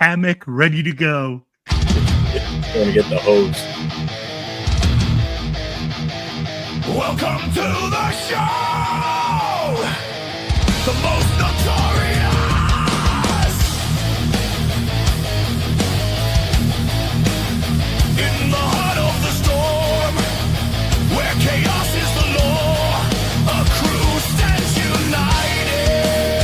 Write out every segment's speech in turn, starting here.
hammock, ready to go. Going to get the hose. Welcome to the show! The most notorious! In the heart of the storm, where chaos is the law, a crew stands united.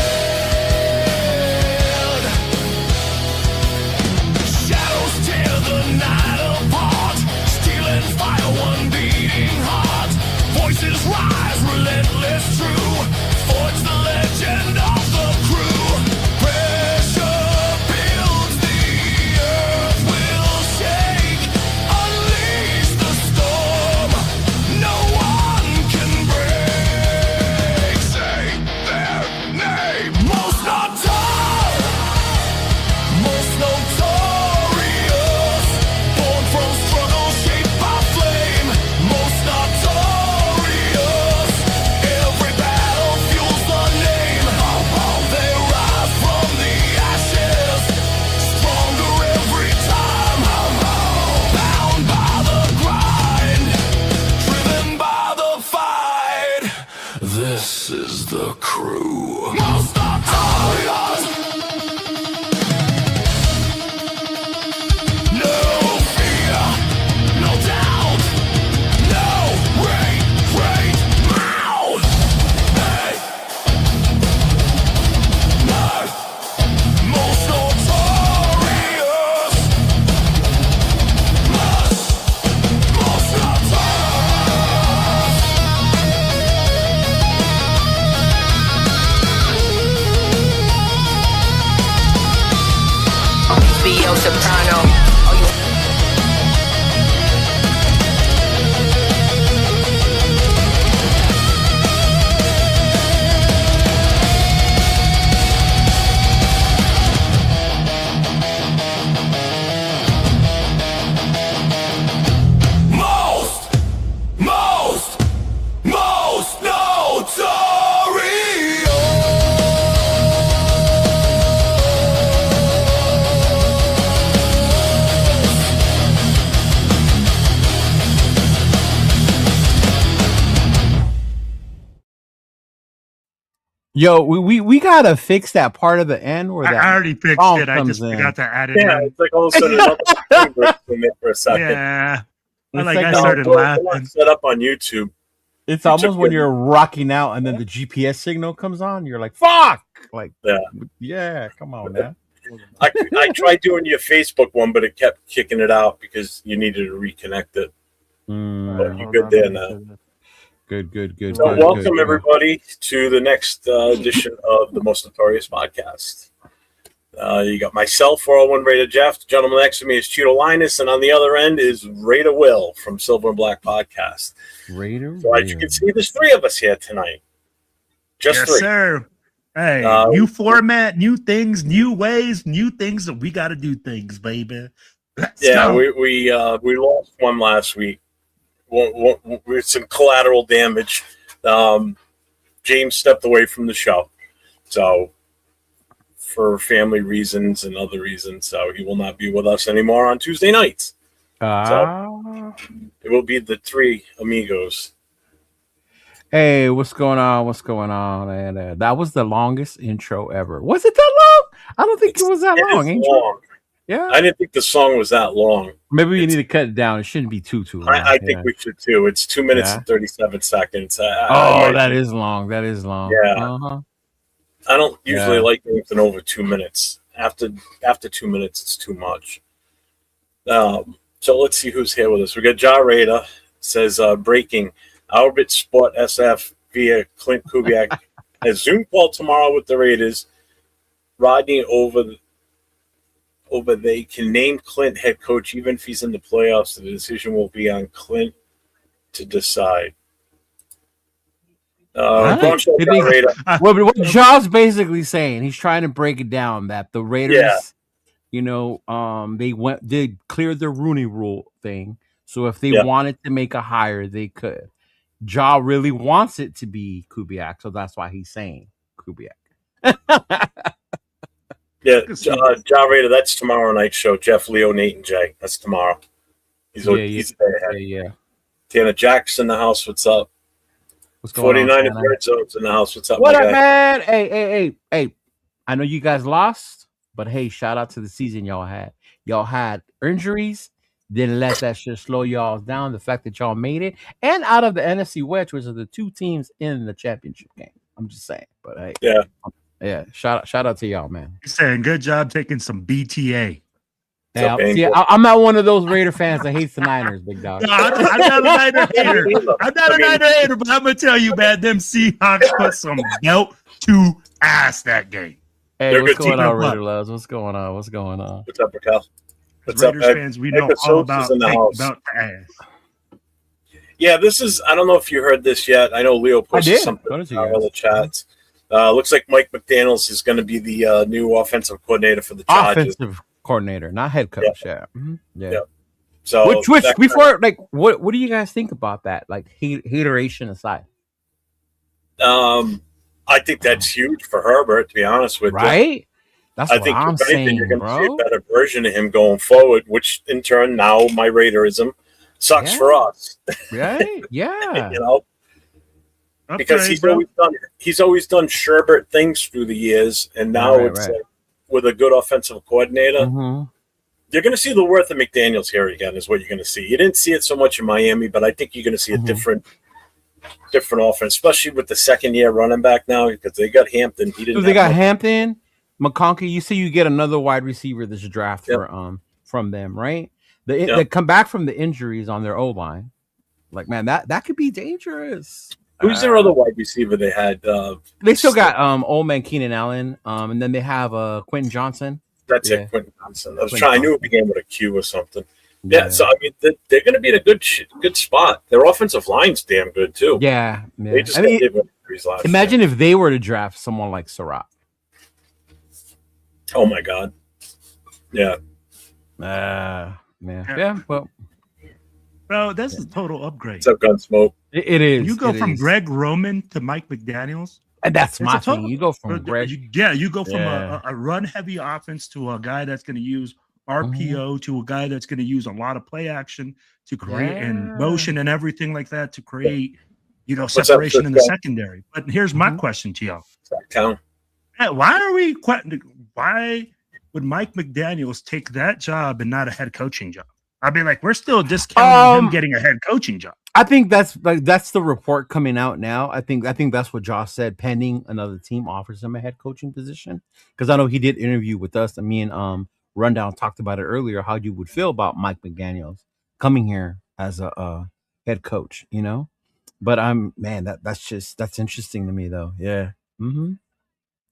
Shadows tear the night apart, stealing fire, one beating heart. Voices rise, relentless, true. Forge the legend of the crew. Pressure builds, the earth will shake. Unleash the storm, no one can break. Say their name. Most notorious. Born from struggle, shaped by flame. Most notorious. Every battle fuels the name. They rise from the ashes, stronger every time. Bound by the grind, driven by the fight. This is the crew. Most notorious. No fear, no doubt, no mouth. Hey, most notorious. Most Theo Soprano. Oh, you most notorious. Yo, we gotta fix that part of the end where I that already fixed song it. I comes just in. forgot to add it Yeah, in. it's like all of a sudden another screen burst in there for a second. Yeah. It's Like like I the- started We're laughing. not set up on YouTube. It's You almost took when it. you're rocking out and then the GPS signal comes on. You're like, "Fuck!" Like, Yeah. come on, man. I tried doing your Facebook one, but it kept kicking it out because you needed to reconnect it. But you're good there now. Good. So good, welcome good. everybody to the next edition of the Most Notorious Podcast. You got myself, 401 Raider Jeff. The gentleman next to me is Chidolinus, and on the other end is Raider Will from Silver and Black Podcast. Raider. So as you can see, there's three of us here tonight. Just Yes, three. sir. Hey, new format, new things, new ways, new things that we got to do things, baby. Let's Yeah, go. we lost one last week. With some collateral damage. James stepped away from the show, so for family reasons and other reasons, so he will not be with us anymore on Tuesday nights. It will be the three amigos. Hey, what's going on? And that was the longest intro ever. Was it that long? I don't think it was that long. It is Intro. long. Yeah. I didn't think the song was that long. Maybe we need to cut it down. It shouldn't be too long. I think we should too. It's 2 minutes Yeah. and 37 seconds. That is long. That is long. Yeah. Uh-huh. I don't usually Yeah. like anything over 2 minutes. After 2 minutes, it's too much. So let's see who's here with us. We got Ja Raider. Says breaking. Albert Sport SF via Clint Kubiak has Zoom call tomorrow with the Raiders. Rodney over they can name Clint head coach even if he's in the playoffs. The decision will be on Clint to decide. What Jaw's basically saying, he's trying to break it down that the Raiders, they cleared the Rooney Rule thing. So if they wanted to make a hire, they could. Jaw really wants it to be Kubiak, so that's why he's saying Kubiak. Yeah, John Raider, that's tomorrow night's show. Jeff, Leo, Nate, and Jay. That's tomorrow. He's there ahead. Yeah. Tanner Jackson in the house. What's up? What's going 49 on? Red Zones in the house. What's up, What my up, guy? man? Hey. I know you guys lost, but hey, shout out to the season y'all had. Y'all had injuries. Didn't let that shit slow y'all down. The fact that y'all made it. And out of the NFC West, which are the two teams in the championship game. I'm just saying. But hey. Yeah. Shout out to y'all, man. You're saying good job taking some BTA. Hey, I'm not one of those Raider fans that hates the Niners, big dog. No, I'm not a Niner hater. I'm not a Niner hater, but I'm gonna tell you, man, them Seahawks put some belt to ass that game. Hey, what's going on, Raider loves? What's going on? What's up, Raquel? What's Raiders up, fans? We know all about belt to ass. Yeah, this is. I don't know if you heard this yet. I know Leo posted something in the chats. Looks like Mike McDaniels is going to be the new offensive coordinator for the Chargers. Offensive coordinator, not head coach. Yeah. So, which before, like, what do you guys think about that? Like, hateration aside, I think that's huge for Herbert. To be honest with you, right? That's I what think I'm saying, you're going to see bro. a better version of him going forward, which in turn now my Raiderism sucks for us. Right? Yeah. You know, because he's always done Sherbert things through the years, and now it's like, with a good offensive coordinator. Mm-hmm. You're going to see the worth of McDaniels here again. Is what you're going to see. You didn't see it so much in Miami, but I think you're going to see a different offense, especially with the second-year running back now, because they got Hampton. They got Hampton, McConkey. You see, you get another wide receiver this draft from them, right? They come back from the injuries on their O line. Like, man, that could be dangerous. Who's their other wide receiver they had? They still got old man Keenan Allen, and then they have Quentin Johnson. That's it, Quentin Johnson. I knew it began with a Q or something. Yeah, so I mean, they're going to be in a good spot. Their offensive line's damn good too. Yeah. They just imagine if they were to draft someone like Surratt. Oh my God. Yeah. Yeah. Well, bro, that's a total upgrade. What's up, Gunsmoke? It is. You go from Greg Roman to Mike McDaniels. And that's my thing. You go from Greg. You go from a run-heavy offense to a guy that's going to use RPO to a guy that's going to use a lot of play action to create and motion and everything like that to create, separation in the secondary. But here's my question to y'all. Why would Mike McDaniels take that job and not a head coaching job? I mean, like, we're still discounting him getting a head coaching job. I think that's the report coming out now. I think that's what Josh said, pending another team offers him a head coaching position. Because I know he did interview with us. Me and Rundown talked about it earlier, how you would feel about Mike McDaniels coming here as a head coach, But that's interesting to me though. Yeah. Mm-hmm.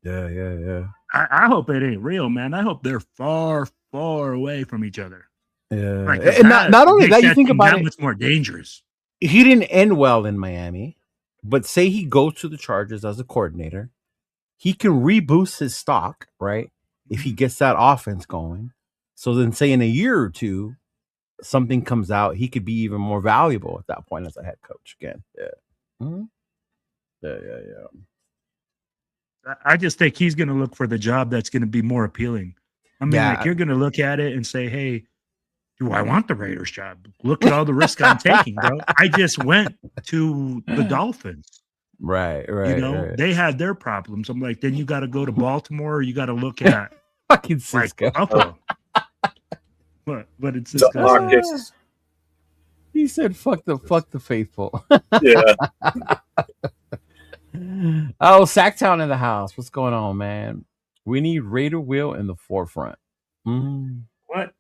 Yeah. I hope it ain't real, man. I hope they're far, far away from each other. Yeah. Like, and not only that, you think about it, it's more dangerous. He didn't end well in Miami, but say he goes to the Chargers as a coordinator, he can reboost his stock, right? If he gets that offense going. So then say in a year or two, something comes out, he could be even more valuable at that point as a head coach again. Yeah. Mm-hmm. Yeah. I just think he's going to look for the job that's going to be more appealing. I mean, like, you're going to look at it and say, hey, do I want the Raiders job? Look at all the risk I'm taking, bro. I just went to the Dolphins. Right. They had their problems. I'm like, then you got to go to Baltimore, or you got to look at fucking Cisco. Buffalo. But it's this He said, "Fuck the faithful." Yeah. Oh, Sacktown in the house. What's going on, man? We need Raider Will in the forefront. What?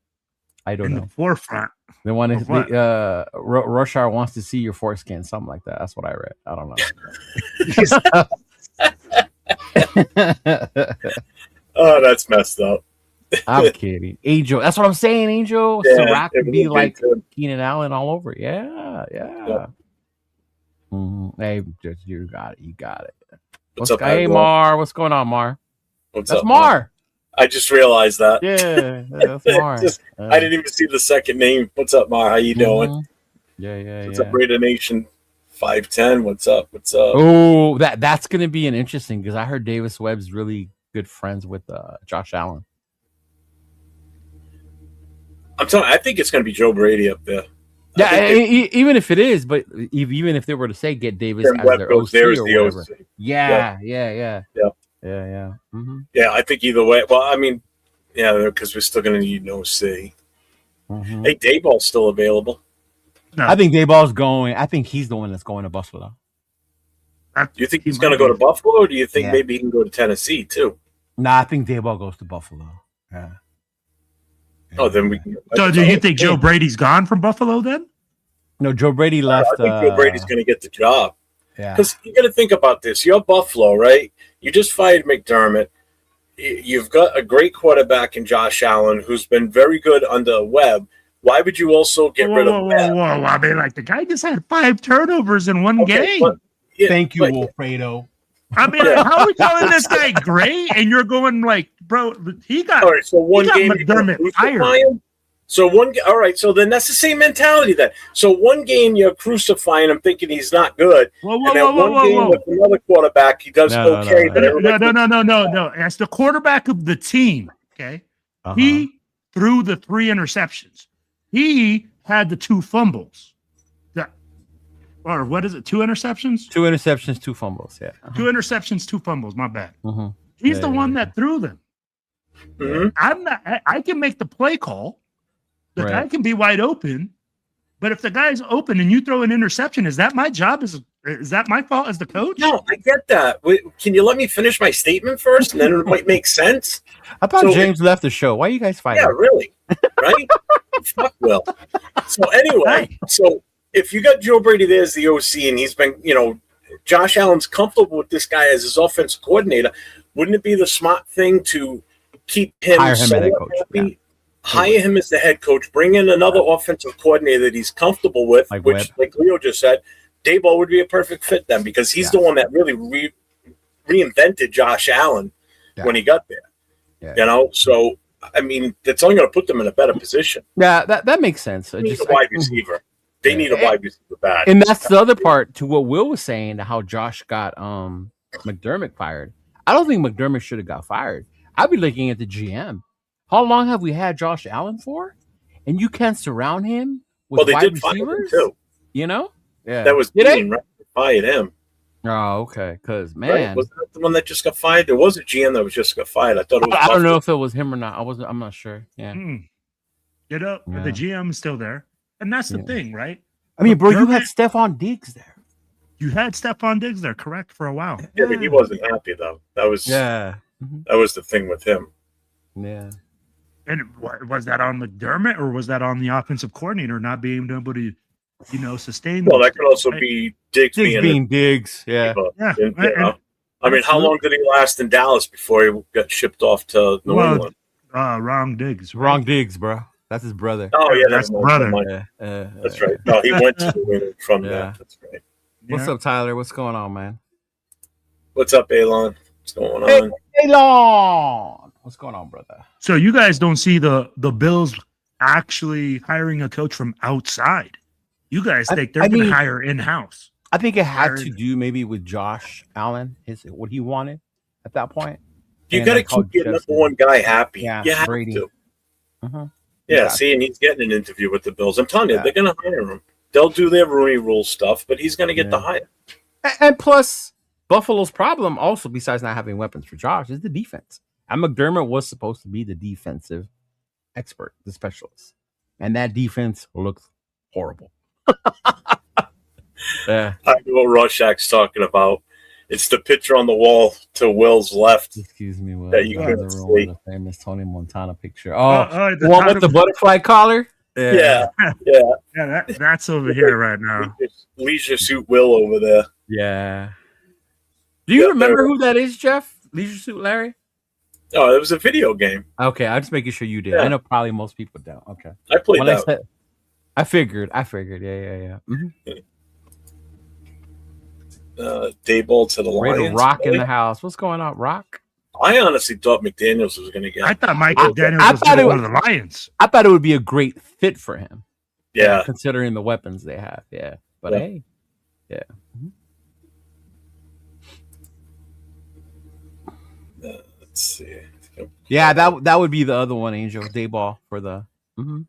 I don't know. The forefront. They want to. Rush Hour wants to see your foreskin, something like that. That's what I read. I don't know. Oh, that's messed up. I'm kidding. Angel. That's what I'm saying, Angel. Yeah, Sirac could be like Keenan Allen all over. Yeah. Hey, you got it. What's up, hey, Mar? What's going on, Mar? That's up, Mar? I just realized that. Yeah, that's Mar. I didn't even see the second name. What's up, Mar? How you doing? Yeah. What's up, Raider Nation 510? What's up? Oh, that's gonna be an interesting, because I heard Davis Webb's really good friends with Josh Allen. I'm telling you, I think it's going to be Joe Brady up there. Yeah, even if it is, but even if they were to say get Davis as Webb their goes OC there or as the whatever. OC. Yeah. Yeah, I think either way. Well, I mean, yeah, because we're still going to need an OC. Mm-hmm. Hey, Dayball's still available. No, I think Dayball's going. I think he's the one that's going to Buffalo. Do you think he's going to go to Buffalo, or do you think maybe he can go to Tennessee too? Nah, I think Dayball goes to Buffalo. Yeah. Oh, then we can. So do you think Joe Brady's gone from Buffalo then? No, Joe Brady left. I think Joe Brady's going to get the job. Yeah. Because you got to think about this. You're Buffalo, right? You just fired McDermott. You've got a great quarterback in Josh Allen, who's been very good under Webb. Why would you also get rid of Webb? Whoa. I mean, like, the guy just had 5 turnovers in one game. But, Thank you, Wilfredo. I mean, how are we calling this guy great? And you're going like, bro, he got. All right, so one got game McDermott you fired. crucify him. So all right, so then that's the same mentality then. So one game you're crucifying him, thinking he's not good, and then one game with another quarterback he does okay. No. As the quarterback of the team, okay, he threw the 3 interceptions. He had the 2 fumbles. Or what is it? 2 interceptions? 2 interceptions, 2 fumbles. Yeah. 2 interceptions, 2 fumbles. My bad. Mm-hmm. He's the one that threw them. Mm-hmm. I'm not. I can make the play call. The guy can be wide open, but if the guy's open and you throw an interception, is that my job? Is that my fault as the coach? No, I get that. Wait, can you let me finish my statement first, and then it might make sense? I thought James left the show. Why are you guys fighting? Yeah, really. Right? Fuck Will. So anyway, so if you got Joe Brady there as the OC, and he's been, Josh Allen's comfortable with this guy as his offensive coordinator, wouldn't it be the smart thing to keep him Hire him as head coach. Yeah. Hire him as the head coach, bring in another offensive coordinator that he's comfortable with, like which, like Leo just said, Dayball would be a perfect fit then, because he's the one that really reinvented Josh Allen when he got there. Yeah. So, I mean, that's only going to put them in a better position. Yeah, that makes sense. They need a wide receiver. They need a wide receiver bad. And that's the other part to what Will was saying, how Josh got McDermott fired. I don't think McDermott should have got fired. I'd be looking at the GM. How long have we had Josh Allen for? And you can't surround him with wide receivers? Too. Yeah. That was Dean, right? They fired him. Oh, okay. Because, man. Right? Wasn't that the one that just got fired? There was a GM that was just got fired. I thought it was. I don't know if it was him or not. I'm not sure. Yeah. Get up. Yeah. The GM is still there. And that's the thing, right? I mean, bro, you had Stephon Diggs there. You had Stephon Diggs there, correct, for a while. Yeah, but he wasn't happy, though. That was that was the thing with him. Yeah. And was that on McDermott, or was that on the offensive coordinator not being able to, sustain? Well, that could also be Diggs being Diggs. Yeah. I mean, how long did he last in Dallas before he got shipped off to New England? Wrong Diggs. Right? Wrong Diggs, bro. That's his brother. Oh, yeah, that's brother. That's right. No, he went to New England from that. That's right. What's up, Tyler? What's going on, man? What's up, Elon? What's going on? Elon! What's going on, brother? So you guys don't see the Bills actually hiring a coach from outside. You guys think they're going to hire in-house. I think it had to do maybe with Josh Allen, what he wanted at that point. You got to keep your number one guy happy. Yeah, you have Brady. to. Yeah, see, and he's getting an interview with the Bills. I'm telling you, they're going to hire him. They'll do their Rooney Rule stuff, but he's going to get the hire. And plus, Buffalo's problem also, besides not having weapons for Josh, is the defense. And McDermott was supposed to be the defensive expert, the specialist. And that defense looked horrible. I know what Rorschach's talking about. It's the picture on the wall to Will's left. Excuse me, Will. That you can see. The famous Tony Montana picture. Oh, the one with the butterfly collar? Yeah. That's over here right now. Leisure Suit Will over there. Yeah. Do you remember who that is, Jeff? Leisure Suit Larry? Oh, it was a video game. Okay, I'm just making sure you did. Yeah. I know probably most people don't. Okay. I played that. I figured. Yeah. Mm-hmm. Dayball to the Lions. Rock in the house. What's going on, Rock? I honestly thought McDaniels was going to get. I thought Mike McDaniels was going to go to the Lions. I thought it would be a great fit for him. Yeah, considering the weapons they have. Yeah, but hey, yeah. Let's see. Yeah, that would be the other one, Angel Dayball for the. Mm-hmm.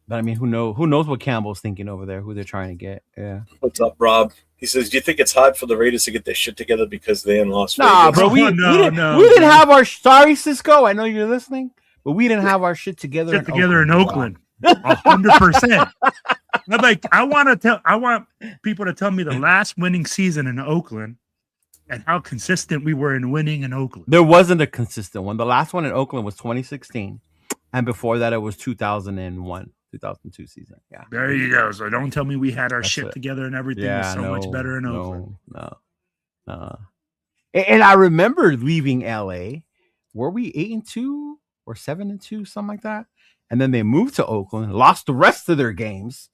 But I mean, who knows what Campbell's thinking over there? Who they're trying to get? Yeah. What's up, Rob? He says, "Do you think it's hard for the Raiders to get their shit together because they're in Las Vegas?" Nah, bro. We didn't have our. Sorry, Cisco. I know you're listening, but we didn't have our shit together. In Oakland. 100%. Like I want people to tell me the last winning season in Oakland and how consistent we were in winning in Oakland. There wasn't a consistent one. The last one in Oakland was 2016, and before that, it was 2001, 2002 season. Yeah, there you go. So don't tell me we had our shit together and everything was so much better in Oakland. No. And I remember leaving LA. Were we 8-2 or 7-2, something like that? And then they moved to Oakland, lost the rest of their games,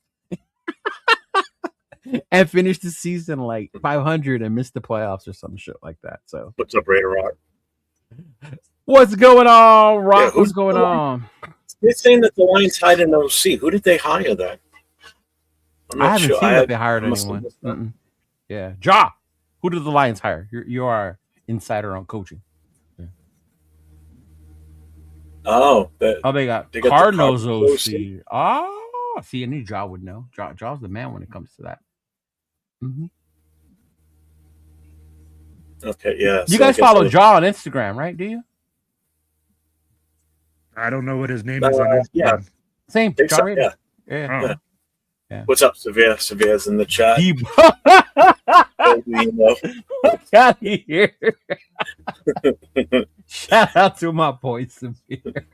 and finished the season like 500 and missed the playoffs or some shit like that. So, what's up, Raider Rock? What's going on, Rock? What's going on? They're saying that the Lions hired an OC. Who did they hire then? I haven't seen that they hired anyone. Yeah, Ja. Who did the Lions hire? You are insider on coaching. Oh, they got Cardinals OC. Oh, see, I knew Ja would know. Ja's the man when it comes to that. Mm-hmm. Okay, yeah. You guys follow Ja on Instagram, right? Do you? I don't know what his name is on Instagram. Yeah. Same. Ja Raider. Yeah. What's up, Severe? Severe's in the chat. Get out of here. Shout out to my boy Severe.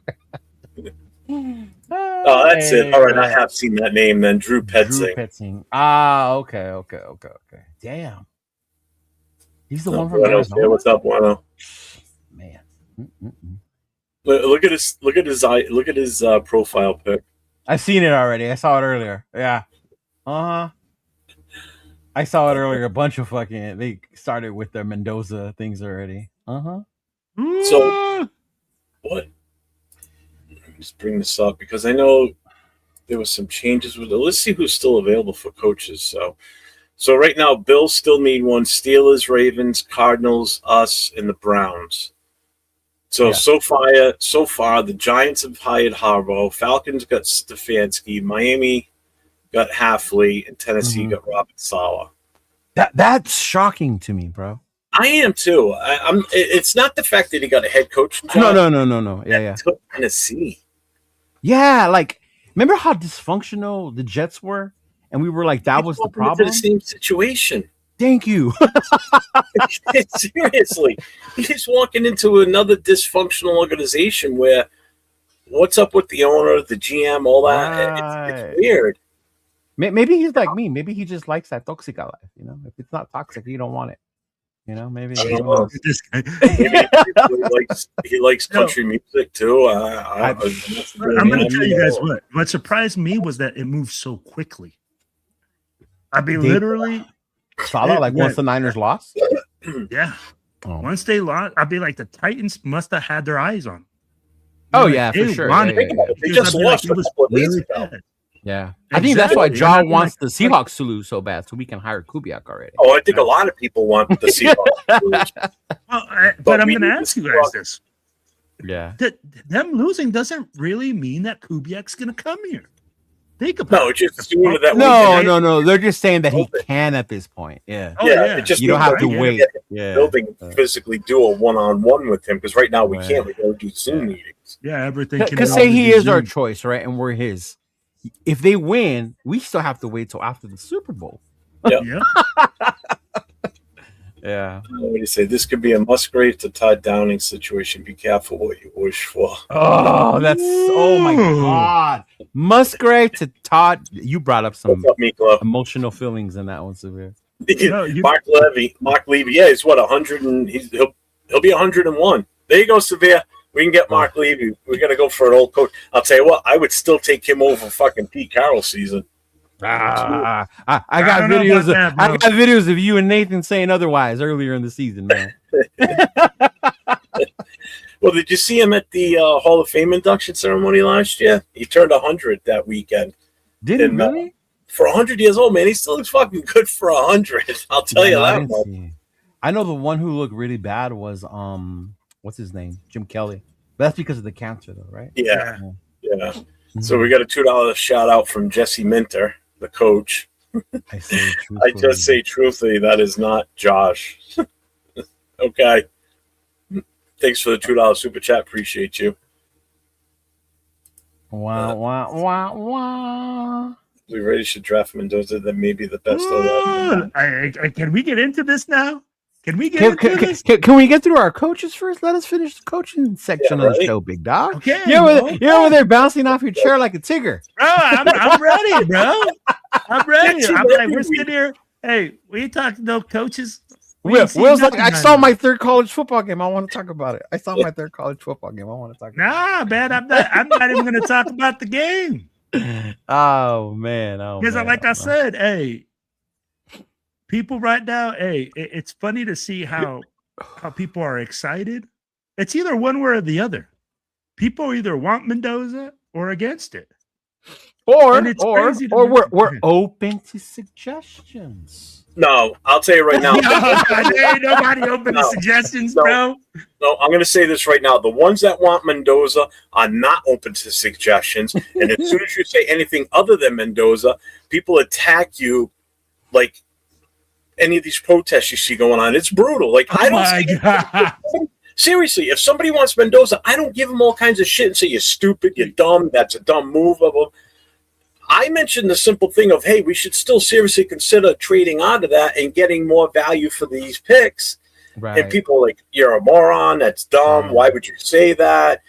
Oh, that's it. All right, I have seen that name then. Drew Petzing. Ah, okay. Damn. He's the one from Arizona. Yeah, what's up, Wano? Man. Look at his profile pic. I've seen it already. I saw it earlier. Yeah. I saw it earlier. A bunch of fucking. They started with their Mendoza things already. So, what? Just bring this up because I know there was some changes with it. Let's see who's still available for coaches. So right now, Bills still need one. Steelers, Ravens, Cardinals, us, and the Browns. So far, the Giants have hired Harbaugh. Falcons got Stefanski. Miami got Halfley, and Tennessee got Robert Saleh. That's shocking to me, bro. I am too. It's not the fact that he got a head coach job. No. Yeah. Took Tennessee. Yeah, like remember how dysfunctional the Jets were, and we were like, that was the problem. The same situation. Thank you. Seriously, he's walking into another dysfunctional organization where what's up with the owner, the GM, all that? Right. It's weird. Maybe he's like me. Maybe he just likes that toxica life. You know, if it's not toxic, you don't want it. You know, maybe. I don't know. He likes country music too. I'm going to tell you guys what surprised me was that it moved so quickly. I mean, literally. Once the Niners lost? Yeah. Once they lost, I'd be like, the Titans must have had their eyes on. Oh, yeah, for sure. They just lost a couple of days ago. Yeah. I think that's why John wants the Seahawks to lose so bad, so we can hire Kubiak already. Oh, I think a lot of people want the Seahawks to lose. But I'm going to ask you guys this. Yeah. Them losing doesn't really mean that Kubiak's going to come here. Think about it. Just that no. They're just saying that he can at this point. Yeah. Just you don't have to wait. Building physically do a one-on-one with him because right now we can't. We go do Zoom meetings. Yeah, everything. Because say he is our choice, right? And we're his. If they win, we still have to wait till after the Super Bowl. Yeah. Yeah. What do you say? This could be a Musgrave to Todd Downing situation. Be careful what you wish for. Oh, my God. Musgrave to Todd. You brought up some emotional feelings in that one, Severe. Mark Levy. Yeah, he's what 100 and he'll be 101. There you go, Severe. We can get Mark Levy. We're gonna go for an old coach. I'll tell you what, I would still take him over fucking Pete Carroll season. I got videos of you and Nathan saying otherwise earlier in the season, man. Well, did you see him at the Hall of Fame induction ceremony last year? He turned 100 that weekend. Did he really? For 100 years old, man, he still looks fucking good for 100. I'll tell you that much. I know the one who looked really bad was what's his name? Jim Kelly. But that's because of the cancer, though, right? Yeah. Mm-hmm. So we got a $2 shout out from Jesse Minter, the coach. I say I just say truthfully, that is not Josh. Okay. Thanks for the $2 super chat. Appreciate you. Wow. We really should draft Mendoza. That may be the best. Can we get into this now? Can we get into this? Can we get through our coaches first? Let us finish the coaching section of the show, big dog. Okay. You're over there bouncing off your chair like a tiger. Bro, I'm ready, bro. I'm ready. I'm like, we're sitting here. Hey, we ain't talking no coaches. Will's like, I saw my third college football game. I want to talk about it. I saw my third college football game. I want to talk about it. Nah, man, I'm not even going to talk about the game. Oh, man. Because like I said, hey, people right now, hey, it's funny to see how people are excited. It's either one way or the other. People either want Mendoza or against it. Or we're open to suggestions. No, I'll tell you right now. There ain't nobody open to suggestions, bro. No, I'm going to say this right now. The ones that want Mendoza are not open to suggestions. And as soon as you say anything other than Mendoza, people attack you like any of these protests you see going on. It's brutal. Like, I don't seriously, if somebody wants Mendoza, I don't give them all kinds of shit and say, you're stupid, you're dumb, that's a dumb move. Blah, blah. I mentioned the simple thing of, hey, we should still seriously consider trading out of that and getting more value for these picks. Right. And people are like, you're a moron. That's dumb. Why would you say that?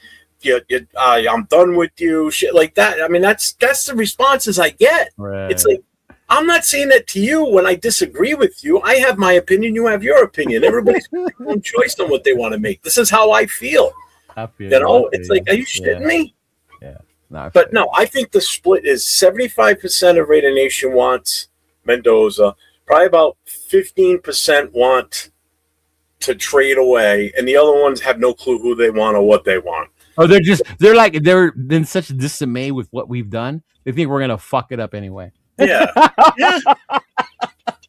I'm done with you. Shit like that. I mean, that's the responses I get. Right. It's like, I'm not saying that to you when I disagree with you. I have my opinion. You have your opinion. Everybody's got their own choice on what they want to make. This is how I feel. It's like, are you shitting me? Yeah. But no, I think the split is 75% of Raider Nation wants Mendoza. Probably about 15% want to trade away, and the other ones have no clue who they want or what they want. Oh, they're in such dismay with what we've done. They think we're gonna fuck it up anyway. Yeah.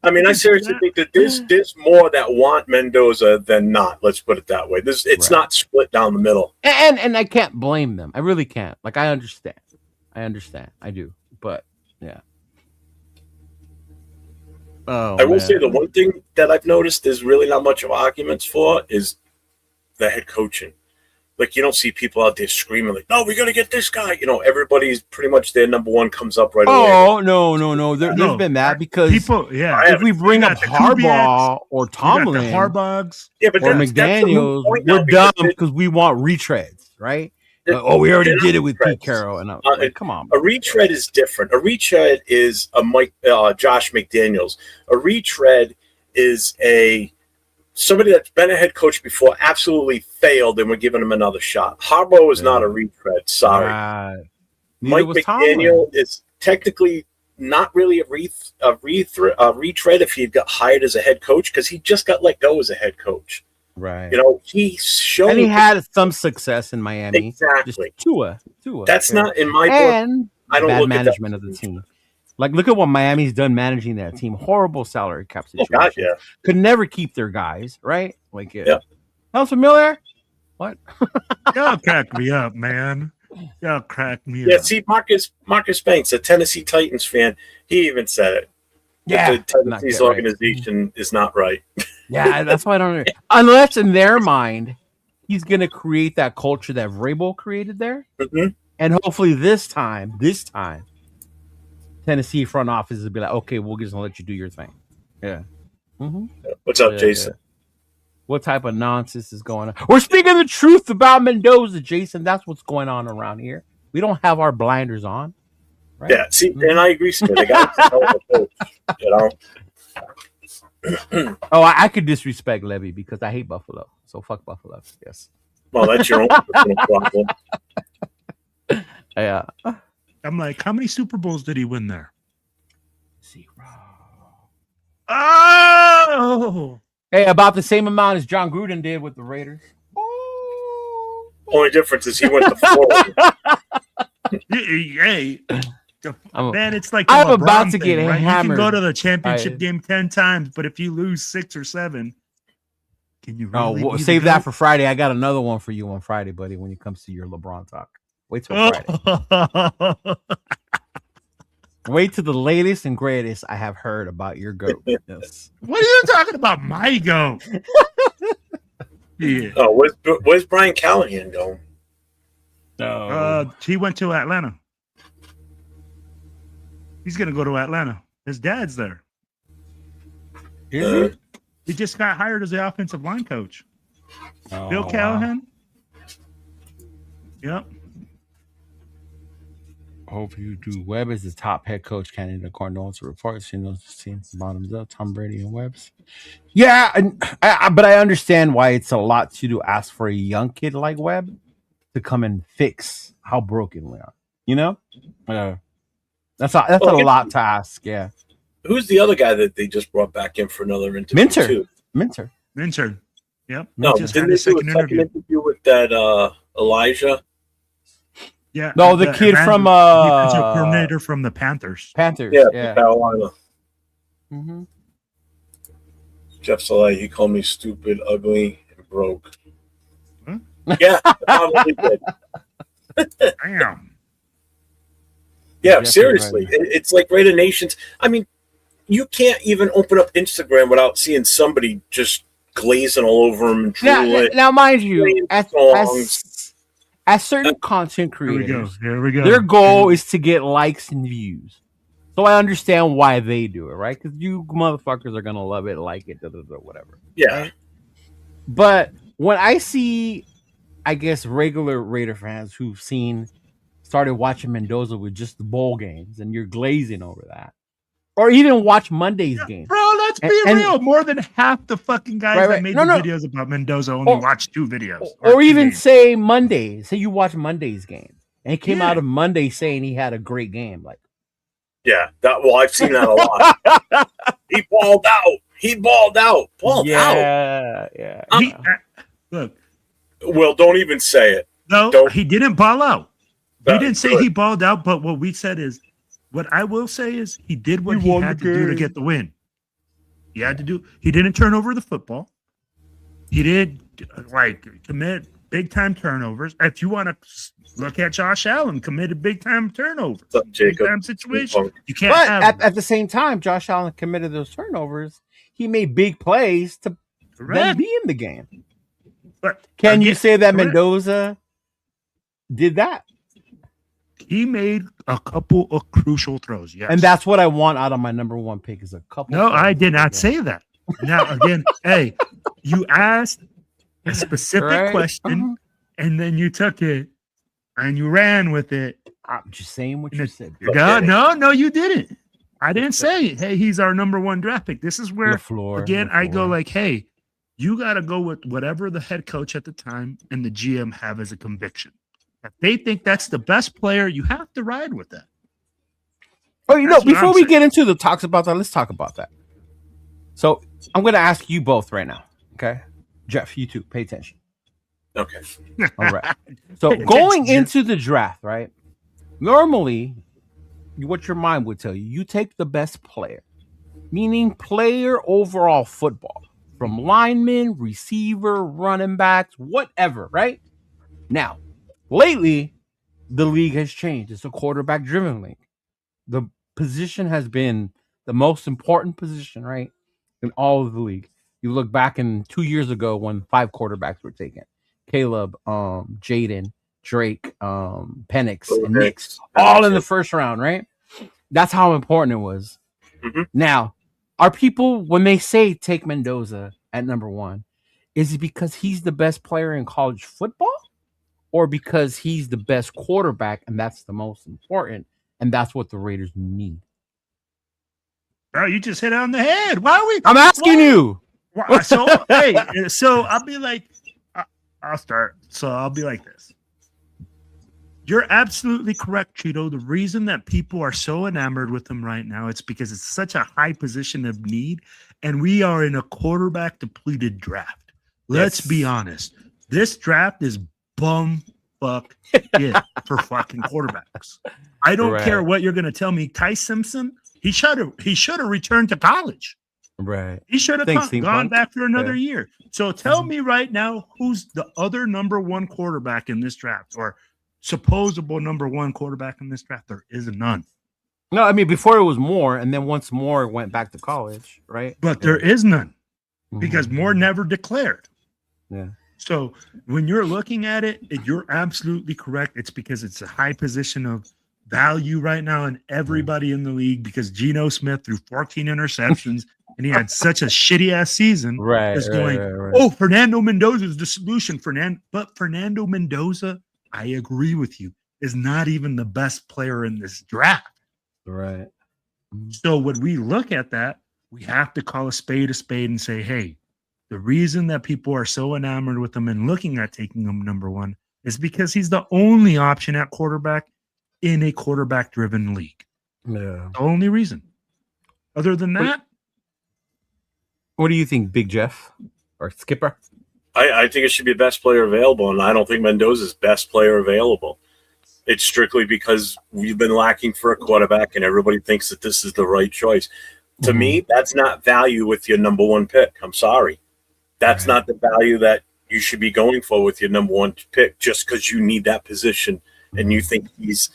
I mean, I seriously think that there's more that want Mendoza than not. Let's put it that way. It's not split down the middle. And I can't blame them. I really can't. Like, I understand. I do. But yeah. I will say the one thing that I've noticed there's really not much of arguments for is the head coaching. Like, you don't see people out there screaming like, no, we're going to get this guy. You know, everybody's pretty much their number one comes up right away. Oh, no. There's been that because people, if we bring up Harbaugh or Tomlin or McDaniels, we're dumb because we want retreads, right? We already did it with Pete Carroll. And like, come on. A retread is different. A retread is a Josh McDaniels. A retread is somebody that's been a head coach before, absolutely failed, and we're giving him another shot. Harbaugh is not a retread. Sorry. Mike McDaniel is technically not really a retread if he got hired as a head coach because he just got let go as a head coach. Right. You know, and he had some success in Miami. Exactly. Just Tua. That's not in my book. I don't bad look management at of the team. Like, look at what Miami's done managing that team. Horrible salary cap situation. Oh, God, yeah. Could never keep their guys, right? Like, sounds familiar? What? Y'all crack me up, man. Y'all crack me up. Yeah, see, Marcus Banks, a Tennessee Titans fan, he even said it. Yeah. The Tennessee's organization is not right. Yeah, that's why I don't know. Unless in their mind, he's going to create that culture that Vrabel created there. Mm-hmm. And hopefully this time, Tennessee front office will be like, okay, we'll just let you do your thing. Yeah. Mm-hmm. What's up, Jason? Yeah. What type of nonsense is going on? We're speaking the truth about Mendoza, Jason. That's what's going on around here. We don't have our blinders on. Right? Yeah, see, and I agree. They got to tell the coach, I could disrespect Levy because I hate Buffalo. So fuck Buffalo. Yes. Well, that's your own personal problem. Yeah. I'm like, how many Super Bowls did he win there? 0. Oh! Hey, about the same amount as John Gruden did with the Raiders. Only difference is he went to Florida. Hey, man, it's like I'm about to get hammered. You can go to the championship game 10 times, but if you lose 6 or 7, Can you Oh, really well, be the save that GOAT? for Friday. I got another one for you on Friday, buddy. When it comes to your LeBron talk, wait till Friday. Wait to the latest and greatest I have heard about your GOAT. Yes. What are you talking about, my GOAT? Yeah. Oh, where's Brian Callahan going? He went to Atlanta. He's gonna go to Atlanta. His dad's there. Is he? He just got hired as the offensive line coach. Oh, Bill Callahan. Yep. Hope you do. Webb is the top head coach candidate according to reports. You know, the team bottoms up. Tom Brady and Webb's. Yeah, but I understand why it's a lot to ask for a young kid like Webb to come and fix how broken we are. You know, that's a lot to ask. Yeah. Who's the other guy that they just brought back in for another interview? Minter. Yep. No, Just didn't had they a do second a second interview with that Elijah? Yeah. No, the kid from defensive coordinator from the Panthers. Yeah. Carolina. Mm-hmm. Jeff Saleh, he called me stupid, ugly, and broke. Huh? Yeah, probably did. Damn. Yeah, Jeff seriously. It's like Raider Nations. I mean, you can't even open up Instagram without seeing somebody just glazing all over him and drooling. Now, mind you, songs. as certain content creators, Here we go. their goal is to get likes and views. So I understand why they do it, right? Because you motherfuckers are gonna love it, like it, whatever. Yeah. Right? But when I see, I guess, regular Raider fans who've started watching Mendoza with just the bowl games, and you're glazing over that, or even watch Monday's game. Bro, let's be real. More than half the fucking guys that made videos about Mendoza only watched 2 videos. Or even say Monday. Say you watch Monday's game. And he came out of Monday saying he had a great game. Like, yeah, I've seen that a lot. He balled out. Balled out. Yeah. Look. Well, don't even say it. No, he didn't ball out. We didn't say good. he balled out, but what we said is, what I will say is he did what he had to do to get the win. He had to do. He didn't turn over the football. He did commit big time turnovers. If you want to look at Josh Allen, committed big time turnovers. Big time situation. You can't. But at the same time, Josh Allen committed those turnovers. He made big plays to then be in the game. But can you say that Mendoza did that? He made a couple of crucial throws, yes. And that's what I want out of my number 1 pick is a couple. No, I did not say that. Now, again, hey, you asked a specific question, and then you took it, and you ran with it. I'm just saying what you said. No, you didn't. I didn't say, hey, he's our number 1 draft pick. This is where, I go like, hey, you got to go with whatever the head coach at the time and the GM have as a conviction. If they think that's the best player, you have to ride with that. Oh, before we get into the talks about that, let's talk about that. So I'm going to ask you both right now. Okay. Jeff, you too. Pay attention. Okay. All right. So going into the draft, right? Normally, what your mind would tell you, you take the best player, meaning player overall football, from linemen, receiver, running backs, whatever, right? Now, lately, the league has changed. It's a quarterback-driven league. The position has been the most important position, right, in all of the league. You look back in 2 years ago when 5 quarterbacks were taken. Caleb, Jaden, Drake, Penix, and Nix, all in the first round, right? That's how important it was. Mm-hmm. Now, are people, when they say take Mendoza at number 1, is it because he's the best player in college football? Or because he's the best quarterback and that's the most important, and that's what the Raiders need? Bro, you just hit it on the head. Why are we? I'm asking you. So I'll be like, I'll start. So I'll be like this. You're absolutely correct, Cheeto. The reason that people are so enamored with him right now, it's because it's such a high position of need, and we are in a quarterback depleted draft. Let's be honest. This draft is fuck it for fucking quarterbacks. I don't care what you're going to tell me. Ty Simpson, he should have returned to college. Right. He should have Thanks, gone Steampunk. back for another Yeah. year. So tell me right now, who's the other number one quarterback in this draft, or supposable number one quarterback in this draft? There is none. No, I mean before it was Moore, and then once Moore went back to college, right? But there is none because Mhm. Moore never declared. Yeah. So when you're looking at it, you're absolutely correct. It's because it's a high position of value right now in everybody in the league, because Geno Smith threw 14 interceptions and he had such a shitty ass season. Right. Is going, right. oh, Fernando Mendoza is the solution. But Fernando Mendoza, I agree with you, is not even the best player in this draft. Right. So when we look at that, we have to call a spade and say, hey, the reason that people are so enamored with him and looking at taking him number one is because he's the only option at quarterback in a quarterback-driven league. Yeah. The only reason. Other than that, What do you think, Big Jeff or Skipper? I think it should be the best player available, and I don't think Mendoza's best player available. It's strictly because we've been lacking for a quarterback, and everybody thinks that this is the right choice. To me, that's not value with your number one pick. I'm sorry. That's not the value that you should be going for with your number one pick, just because you need that position and you think he's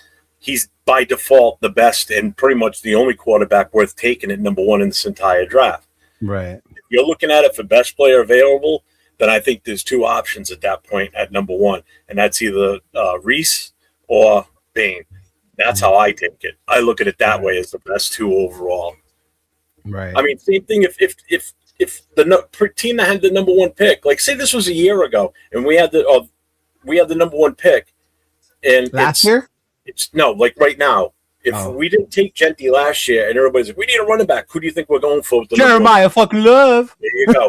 by default the best and pretty much the only quarterback worth taking at number one in this entire draft. Right. If you're looking at it for best player available, then I think there's two options at that point at number one, and that's either Reese or Bain. That's how I take it. I look at it that way as the best two overall. Right. I mean, same thing if the team that had the number one pick, like say this was a year ago, and we had the number one pick, and last year, it's no, like right now. If we didn't take Genty last year, and everybody's like, we need a running back, who do you think we're going for? With the Jeremiah fucking Love. There you go.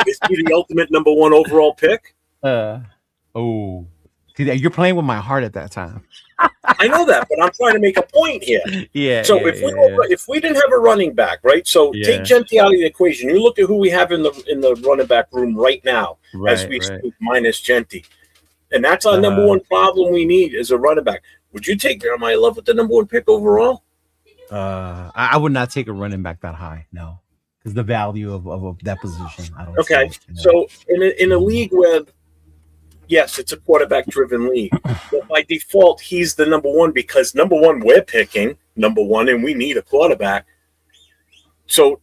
Is he the ultimate number one overall pick? See that you're playing with my heart at that time. I know that, but I'm trying to make a point here. Yeah. So if we didn't have a running back, right? So take Genty out of the equation. You look at who we have in the running back room right now, as we speak, minus Genty, and that's our number one problem we need is a running back. Would you take Jeremiah Love with the number one pick overall? I would not take a running back that high. No, because the value of that position. I don't. Okay, see it, so in a league where, yes, it's a quarterback-driven league, but by default, he's the number one because number one, we're picking number one, and we need a quarterback. So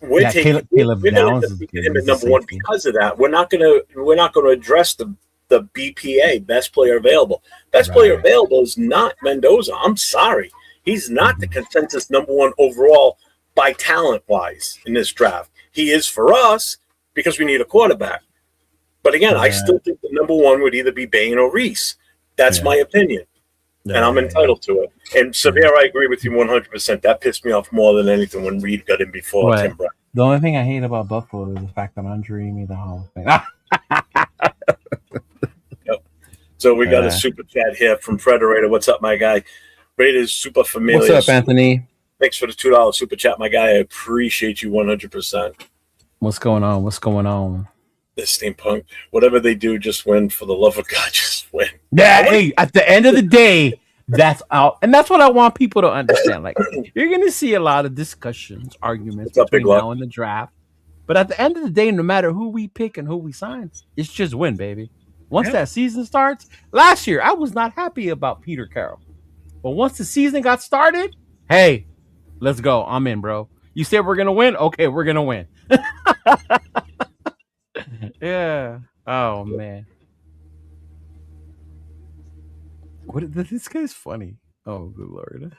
we're taking Caleb Downs him at number one because of that. We're not gonna address the BPA, best player available. Best player available is not Mendoza. I'm sorry. He's not the consensus number one overall by talent-wise in this draft. He is for us because we need a quarterback. But again, I still think the number one would either be Bain or Reese. That's my opinion. And I'm entitled to it. And Severe, I agree with you 100%. That pissed me off more than anything when Reed got in before Tim Brown. The only thing I hate about Buffalo is the fact that I'm dreaming the Hall of Fame. So we got a super chat here from Frederator. What's up, my guy? Raiders super familiar. What's up, Anthony? Thanks for the $2 super chat, my guy. I appreciate you 100%. What's going on? This steampunk, whatever they do, just win. For the love of God, just win. Yeah, hey, at the end of the day, that's out. And that's what I want people to understand. Like, you're going to see a lot of discussions, arguments between now and the draft. But at the end of the day, no matter who we pick and who we sign, it's just win, baby. Once that season starts, last year, I was not happy about Peter Carroll. But once the season got started, hey, let's go. I'm in, bro. You said we're going to win? Okay, we're going to win. Yeah. Oh, man. This guy's funny. Oh, good Lord.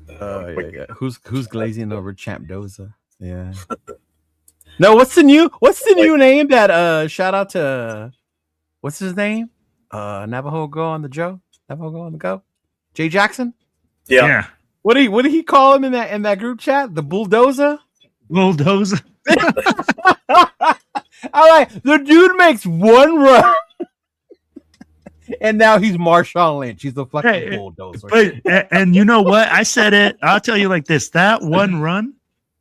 Yeah. Who's glazing over Champ Doza? Yeah. No, what's the new name that shout out to what's his name? Navajo Go on the Go? Jay Jackson? Yeah. What did he call him in that group chat? The bulldozer? Bulldozer. I like the dude makes one run. And now he's Marshawn Lynch. He's a fucking bulldozer. And you know what? I said it. I'll tell you like this. That one run,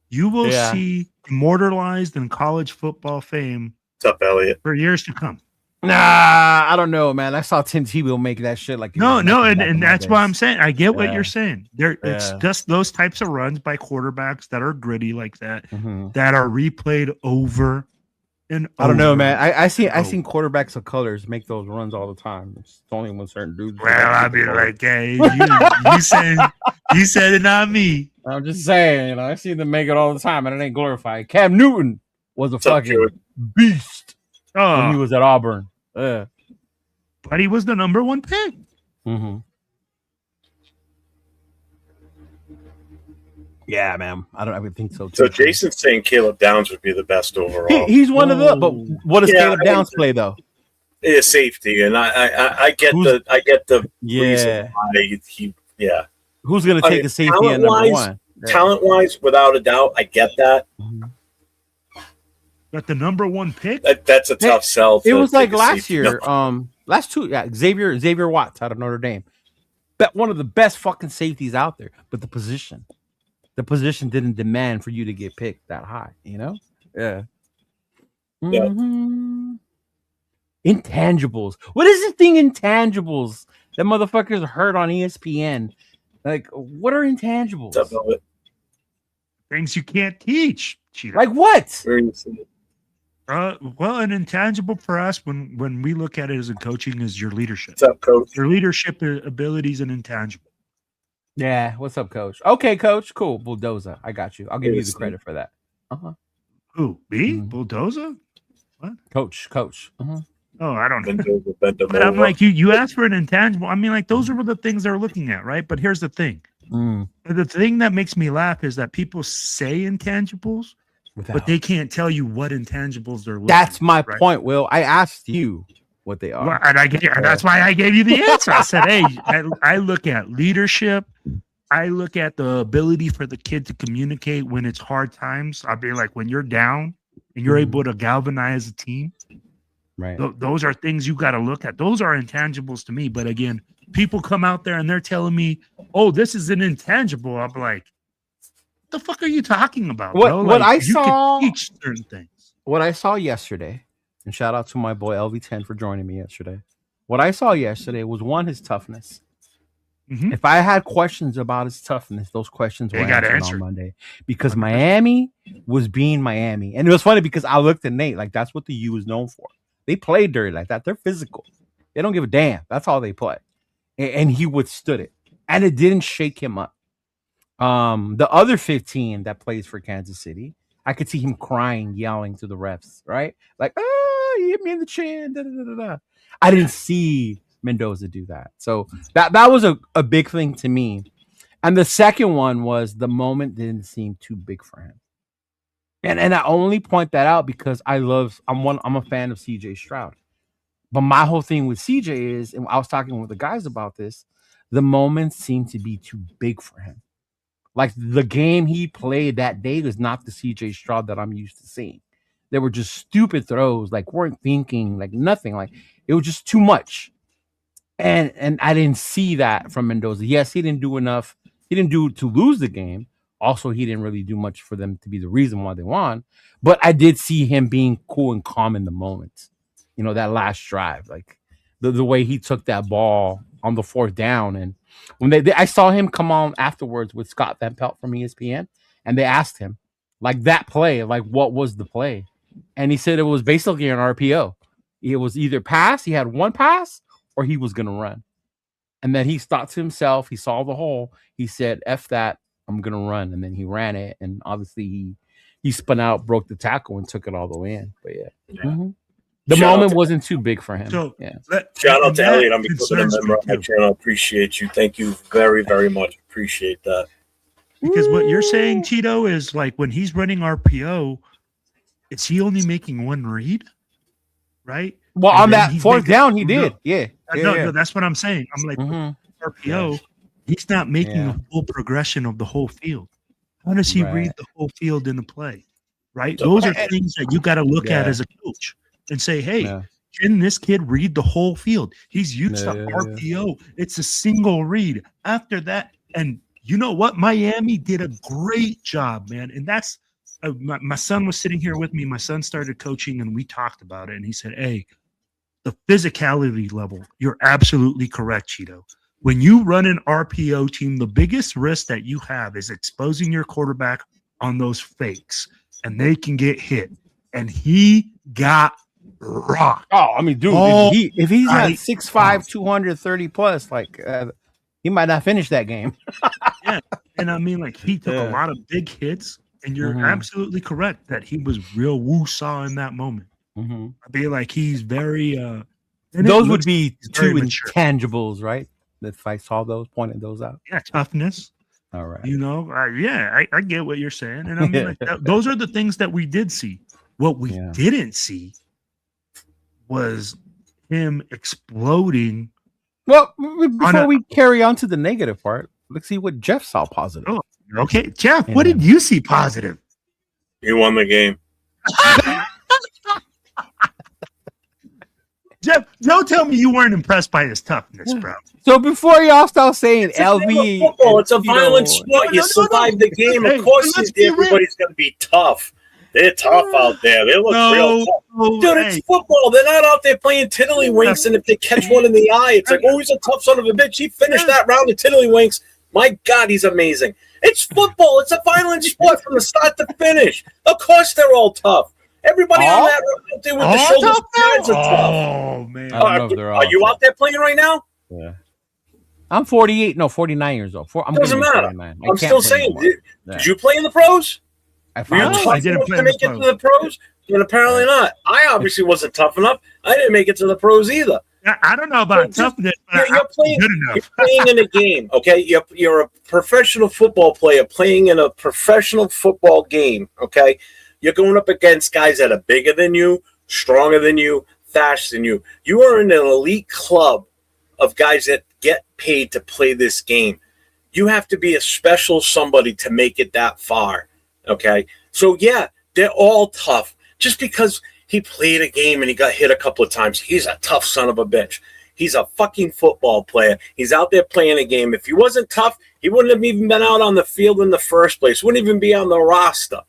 you will see immortalized in college football fame What's up, Elliot? for years to come. Nah, I don't know, man. I saw Tim Tebow make that shit like No, back in and my that's days. why I'm saying I get what Yeah. you're saying. It's Yeah. just those types of runs by quarterbacks that are gritty like that, Mhm. that are replayed over and over. I don't know, man. I and seen over. quarterbacks of colors make those runs all the time. It's only when certain dudes. Well, I'd be like, hey, you said it, not me. I'm just saying, you know, I see them make it all the time, and it ain't glorified. Cam Newton was a What's up, fucking Jordan? beast when he Oh, was at Auburn. Yeah. but he was the number 1 pick. Mm-hmm. Yeah, man. I would think so too. So Jason's saying Caleb Downs would be the best overall. He's one of the. But what does Yeah, Caleb Downs play though? It's safety, and I get Who's- the Yeah. reason why he Who's gonna I take mean, a safety at number talent-wise- 1? Yeah. talent wise, without a doubt, I get that. Mhm. But the number 1 pick. That's a tough sell. It to was take like a last safety. year. No, Last 2. Yeah, Xavier Watts out of Notre Dame. Bet one of the best fucking safeties out there, but the position didn't demand for you to get picked that high. You know? Yeah. Yeah. Mhm. Intangibles. What is the thing? Intangibles. That motherfuckers heard on ESPN. Like, what are intangibles? what's up, Velvet? Things you can't teach. Cheetah. Like what? Where you see it? Well, an intangible for us when we look at it as a coaching is your leadership. What's up, Coach? Your leadership abilities and intangible. Yeah. What's up, Coach? Okay, Coach. Cool. Bulldozer. I got you. I'll give you the credit for that. Who? Me? Mhm. Bulldozer? Coach. Uh-huh. Oh, I don't know. Bend over. But I'm like, you asked for an intangible. I mean, like, those are the things they're looking at, right? But here's the thing. Mm. The thing that makes me laugh is that people say intangibles, but they can't tell you what intangibles they're looking That's my at, right? point, Will. I asked you what they are. Well, and that's why I gave you the answer. I said, hey, I look at leadership. I look at the ability for the kid to communicate when it's hard times. I'll be like, when you're down and you're able to galvanize a team, Right. those are things you got to look at. Those are intangibles to me. But again, people come out there and they're telling me, oh, this is an intangible. I'm like, what the fuck are you talking about? What- bro? what Like, I you saw- can teach certain things. What I saw yesterday, and shout out to my boy LV10 for joining me yesterday. What I saw yesterday was his toughness. Mhm. If I had questions about his toughness, those questions were They got answered answered. on Monday because Miami was being Miami. And it was funny because I looked at Nate like that's what the U is known for. They play dirty like that. They're physical. They don't give a damn. That's all they play. And he withstood it. And it didn't shake him up. The other 15 that plays for Kansas City, I could see him crying, yelling to the refs, right? Like, you hit me in the chin. Da, da, da, da, da. I didn't see Mendoza do that. So that was a big thing to me. And the second one was the moment didn't seem too big for him. And I only point that out because I'm a fan of CJ Stroud. But my whole thing with CJ is, and I was talking with the guys about this, the moments seem to be too big for him. Like the game he played that day was not the CJ Stroud that I'm used to seeing. They were just stupid throws, like weren't thinking, like nothing. Like it was just too much. And I didn't see that from Mendoza. Yes, he didn't do enough. He didn't do to lose the game. Also, he didn't really do much for them to be the reason why they won. But I did see him being cool and calm in the moment. You know, that last drive, like the way he took that ball on the 4th down. And when I saw him come on afterwards with Scott Van Pelt from ESPN, and they asked him, like that play, like what was the play? And he said it was basically an RPO. It was either pass, he had one pass, or he was going to run. And then he thought to himself, he saw the hole. He said, F that, I'm going to run. And then he ran it. And obviously he spun out, broke the tackle, and took it all the way in. But yeah. Mm-hmm. The moment wasn't too big for him. So, yeah. Shout out to Elliot. I'm concerns becoming a member me of my too. channel. Appreciate you. Thank you very, very much. Appreciate that. Because what you're saying, Tito, is like when he's running RPO, is he only making one read? Right? Well, And on then that he's 4th making- down, he No. did. Yeah. No, that's what I'm saying. I'm like, Mhm. RPO, he's not making Yeah. a full progression of the whole field. How does he Right. read the whole field in the play? Right? So- Those are things that you got to look at Yeah. as a coach and say, hey, Yeah. can this kid read the whole field? He's used Yeah, to yeah, yeah. RPO. It's a single read. After that, and you know what? Miami did a great job, man. And that's my son was sitting here with me. My son started coaching, and we talked about it. And he said, hey, the physicality level, you're absolutely correct, Cheeto. When you run an RPO team, the biggest risk that you have is exposing your quarterback on those fakes, and they can get hit. And he got rocked. Oh, I mean, dude, if he's at 6'5", 230 plus, like he might not finish that game. Yeah, and I mean, like he took a lot of big hits, and you're absolutely correct that he was real woo-saw in that moment. I feel like he's very. Those would be two intangibles, right? If I saw those, pointed those out. Yeah, toughness. All right. You know, I get what you're saying, and I mean, like those are the things that we did see. What we didn't see was him exploding. Well, before we carry on to the negative part, let's see what Jeff saw positive. Oh, okay, Jeff, what did you see positive? He won the game. Jeff, don't tell me you weren't impressed by his toughness, bro. So before y'all start saying LV, football, it's a violent sport. You survive the game. Of course, everybody's going to be tough. They're tough out there. They look real tough. Dude, it's football. They're not out there playing tiddlywinks, and if they catch one in the eye, it's like, oh, he's a tough son of a bitch. He finished that round of tiddlywinks. My God, he's amazing. It's football. It's a violent sport from the start to finish. Of course, they're all tough. Everybody on that road out there with the shoulder pads are tough. Oh, man. Are you out there playing right now? Yeah. I'm 49 years old. Doesn't matter. I'm still saying, did you play in the pros? I didn't play to make it to the pros, but apparently not. I obviously wasn't tough enough. I didn't make it to the pros either. I don't know about toughness, but you're playing in a game, okay? You're a professional football player playing in a professional football game, okay? You're going up against guys that are bigger than you, stronger than you, faster than you. You are in an elite club of guys that get paid to play this game. You have to be a special somebody to make it that far, okay? So, yeah, they're all tough. Just because he played a game and he got hit a couple of times, he's a tough son of a bitch. He's a fucking football player. He's out there playing a game. If he wasn't tough, he wouldn't have even been out on the field in the first place. Wouldn't even be on the roster.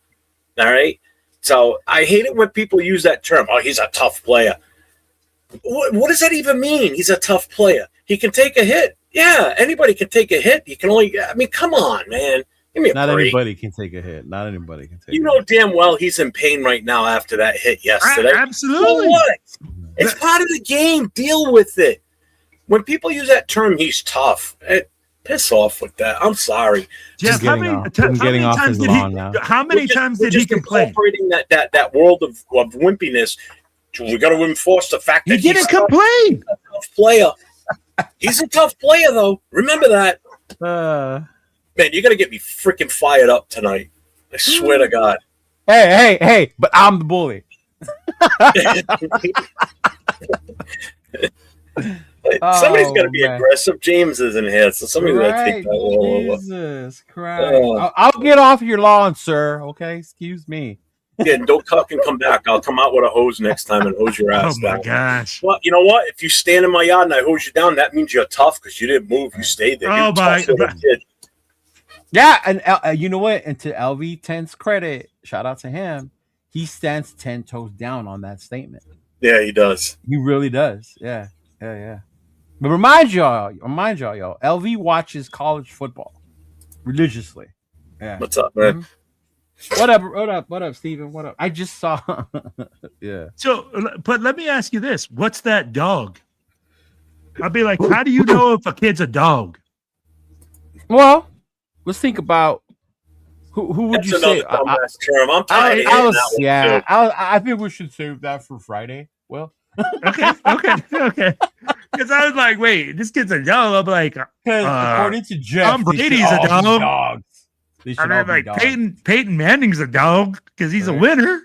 All right? So I hate it when people use that term. Oh, he's a tough player. What does that even mean? He's a tough player. He can take a hit. Yeah, anybody can take a hit. You can only, I mean, come on, man. Give me a break. Not anybody can take a hit. Not anybody can take You know damn well he's in pain right now after that hit yesterday. Absolutely. Well, what? It's part of the game. Deal with it. When people use that term, he's tough. Piss off with that. I'm sorry. Jeff, how many times did he complain? Incorporating that world of wimpiness. We got to enforce the fact that he didn't complain. He's a tough player. He's a tough player, though. Remember that. Man, you're going to get me freaking fired up tonight. I swear to God. Hey, but I'm the bully. Somebody's got to be aggressive. James isn't here, so somebody's got to take that all over. Jesus Christ. I'll get off your lawn, sir. Okay, excuse me. Yeah, don't cock and come back. I'll come out with a hose next time and hose your ass down. Oh, my gosh. Well, you know what? If you stand in my yard and I hose you down, that means you're tough because you didn't move. You stayed there. Oh, my God. Yeah, and you know what? And to LV10's credit, shout out to him, he stands 10 toes down on that statement. Yeah, he does. He really does. Yeah. But remind y'all, LV watches college football religiously. Yeah. What's up, man? What up, Steven? What up? I just saw. Yeah. So, but let me ask you this: what's that dog? I'll be like, how do you know if a kid's a dog? Well, let's think about who would you say? Term. I'm tired of that one, I think we should save that for Friday. Well, okay. Because I was like, wait, this kid's a dog. I'm like, according to Jeff, Tom Brady's a dog. I mean, like Peyton Manning's a dog because he's a winner.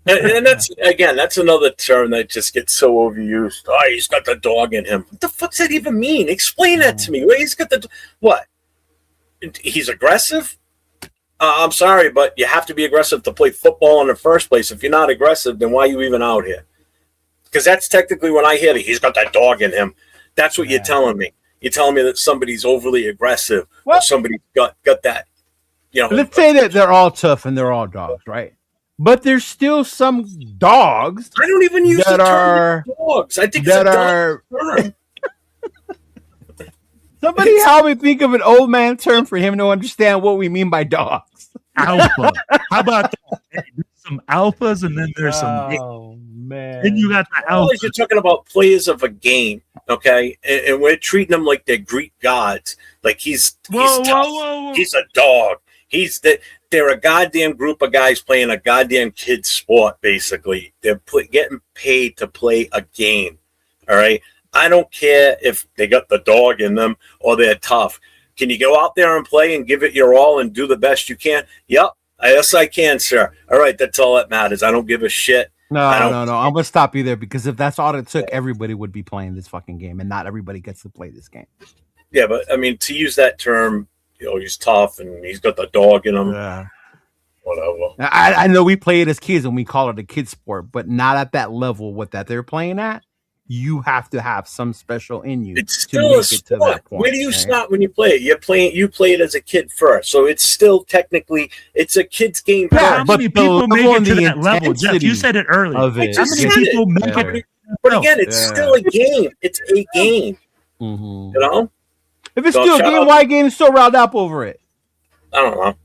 And that's another term that just gets so overused. Oh, he's got the dog in him. What the fuck's that even mean? Explain that to me. He's got what? He's aggressive? I'm sorry, but you have to be aggressive to play football in the first place. If you're not aggressive, then why are you even out here? Because that's technically when I hear that he's got that dog in him. That's what you're telling me. You're telling me that somebody's overly aggressive or somebody got that, Let's say that they're all tough and they're all dogs, right? But there's still some dogs I don't even use the term dogs. I think it's a dumb term. Somebody help me think of an old man term for him to understand what we mean by dogs. Alpha. How about that? Hey, there's some alphas and then there's some. Oh man! Then you got the alphas. You're talking about players of a game, okay? And we're treating them like they're Greek gods. Like he's tough. He's a dog. They're a goddamn group of guys playing a goddamn kid sport. Basically, they're getting paid to play a game. All right. I don't care if they got the dog in them or they're tough. Can you go out there and play and give it your all and do the best you can? Yep. Yes, I can, sir. All right. That's all that matters. I don't give a shit. No. I'm going to stop you there because if that's all it took, everybody would be playing this fucking game and not everybody gets to play this game. Yeah, but I mean, to use that term, he's tough and he's got the dog in him. Yeah. Whatever. I know we play it as kids and we call it a kid sport, but not at that level with that they're playing at. You have to have some special in you. It's still a sport. Where do you start when you play it? You play it as a kid first, so it's still technically it's a kid's game. Yeah, how many people make it to that level? Jeff, you said it earlier. How many people make it? But again, it's still a game. It's a game. Mm-hmm. You know, if it's still a game, why game so riled up over it? I don't know.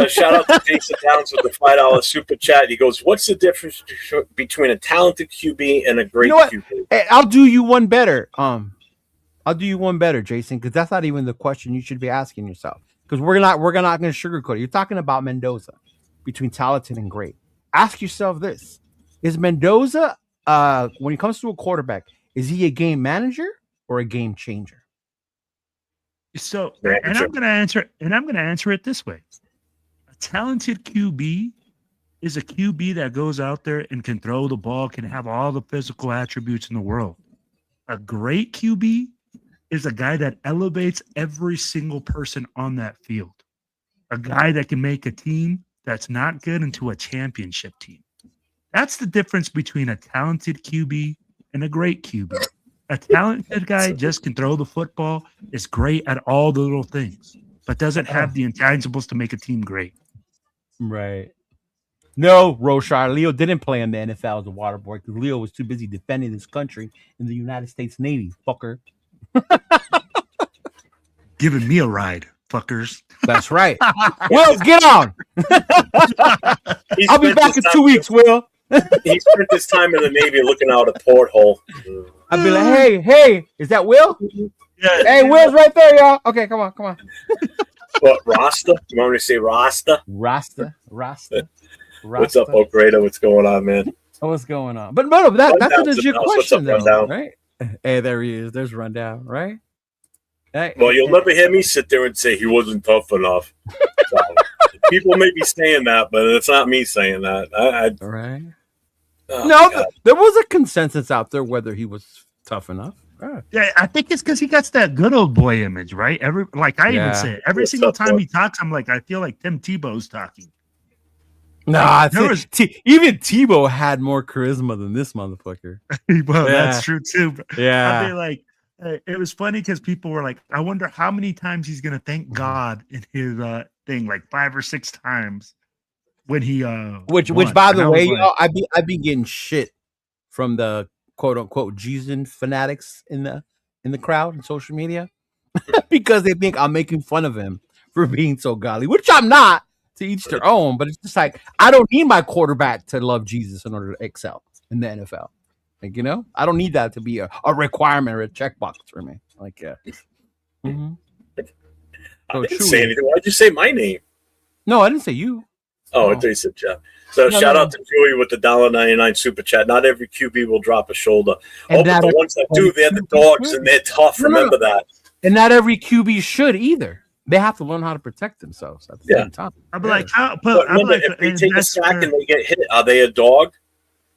Shout out to Jason Downs with the $5 super chat. He goes, "What's the difference between a talented QB and a great QB?" Hey, I'll do you one better. I'll do you one better, Jason, because that's not even the question you should be asking yourself. Because we're not going to sugarcoat it. You're talking about Mendoza between talented and great. Ask yourself this: is Mendoza, when it comes to a quarterback, is he a game manager or a game changer? So, and I'm going to answer it this way. Talented QB is a QB that goes out there and can throw the ball, can have all the physical attributes in the world. A great QB is a guy that elevates every single person on that field. A guy that can make a team that's not good into a championship team. That's the difference between a talented QB and a great QB. A talented guy just can throw the football, is great at all the little things, but doesn't have the intangibles to make a team great. Right. No, Roshar. Leo didn't play in the NFL as a water boy because Leo was too busy defending his country in the United States Navy. Fucker. Giving me a ride, fuckers. That's right. Will, get on. I'll be back in 2 weeks, Will. He spent this time in the Navy looking out a porthole. I'll be like, hey, is that Will? Yeah. Hey, Will's right there, y'all. Okay, come on. What, Rasta? You want me to say Rasta? Rasta. What's up, Oak Raider? What's going on, man? What's going on? But no, that's a legit question, though, Rundown? right? Hey, there he is. There's Rundown, right? Hey, well, you'll never hear me sit there and say he wasn't tough enough. So, people may be saying that, but it's not me saying that. Right. Oh, no, there was a consensus out there whether he was tough enough. Yeah, I think it's because he gets that good old boy image, right? Even say it every single time he talks. I'm like, I feel like Tim Tebow's talking. Nah, even Tebow had more charisma than this motherfucker. Well, that's true too. Yeah, I'd be like, it was funny because people were like, I wonder how many times he's gonna thank God in his thing, like 5 or 6 times when he which by the way, y'all, I'd be getting shit from the quote unquote Jesus fanatics in the crowd and social media because they think I'm making fun of him for being so godly, which I'm not. To each their own, but it's just like I don't need my quarterback to love Jesus in order to excel in the NFL. Like, I don't need that to be a requirement or a checkbox for me. Like, yeah. Mm-hmm. I didn't say anything. Why'd you say my name? No, I didn't say you. Oh, I thought you said Jeff. So shout out to Joey with the $1.99 super chat. Not every QB will drop a shoulder. But the ones that do, they're the dogs and they're tough. Remember that. And not every QB should either. They have to learn how to protect themselves at the same time. I'm like, if they take a sack and they get hit, are they a dog?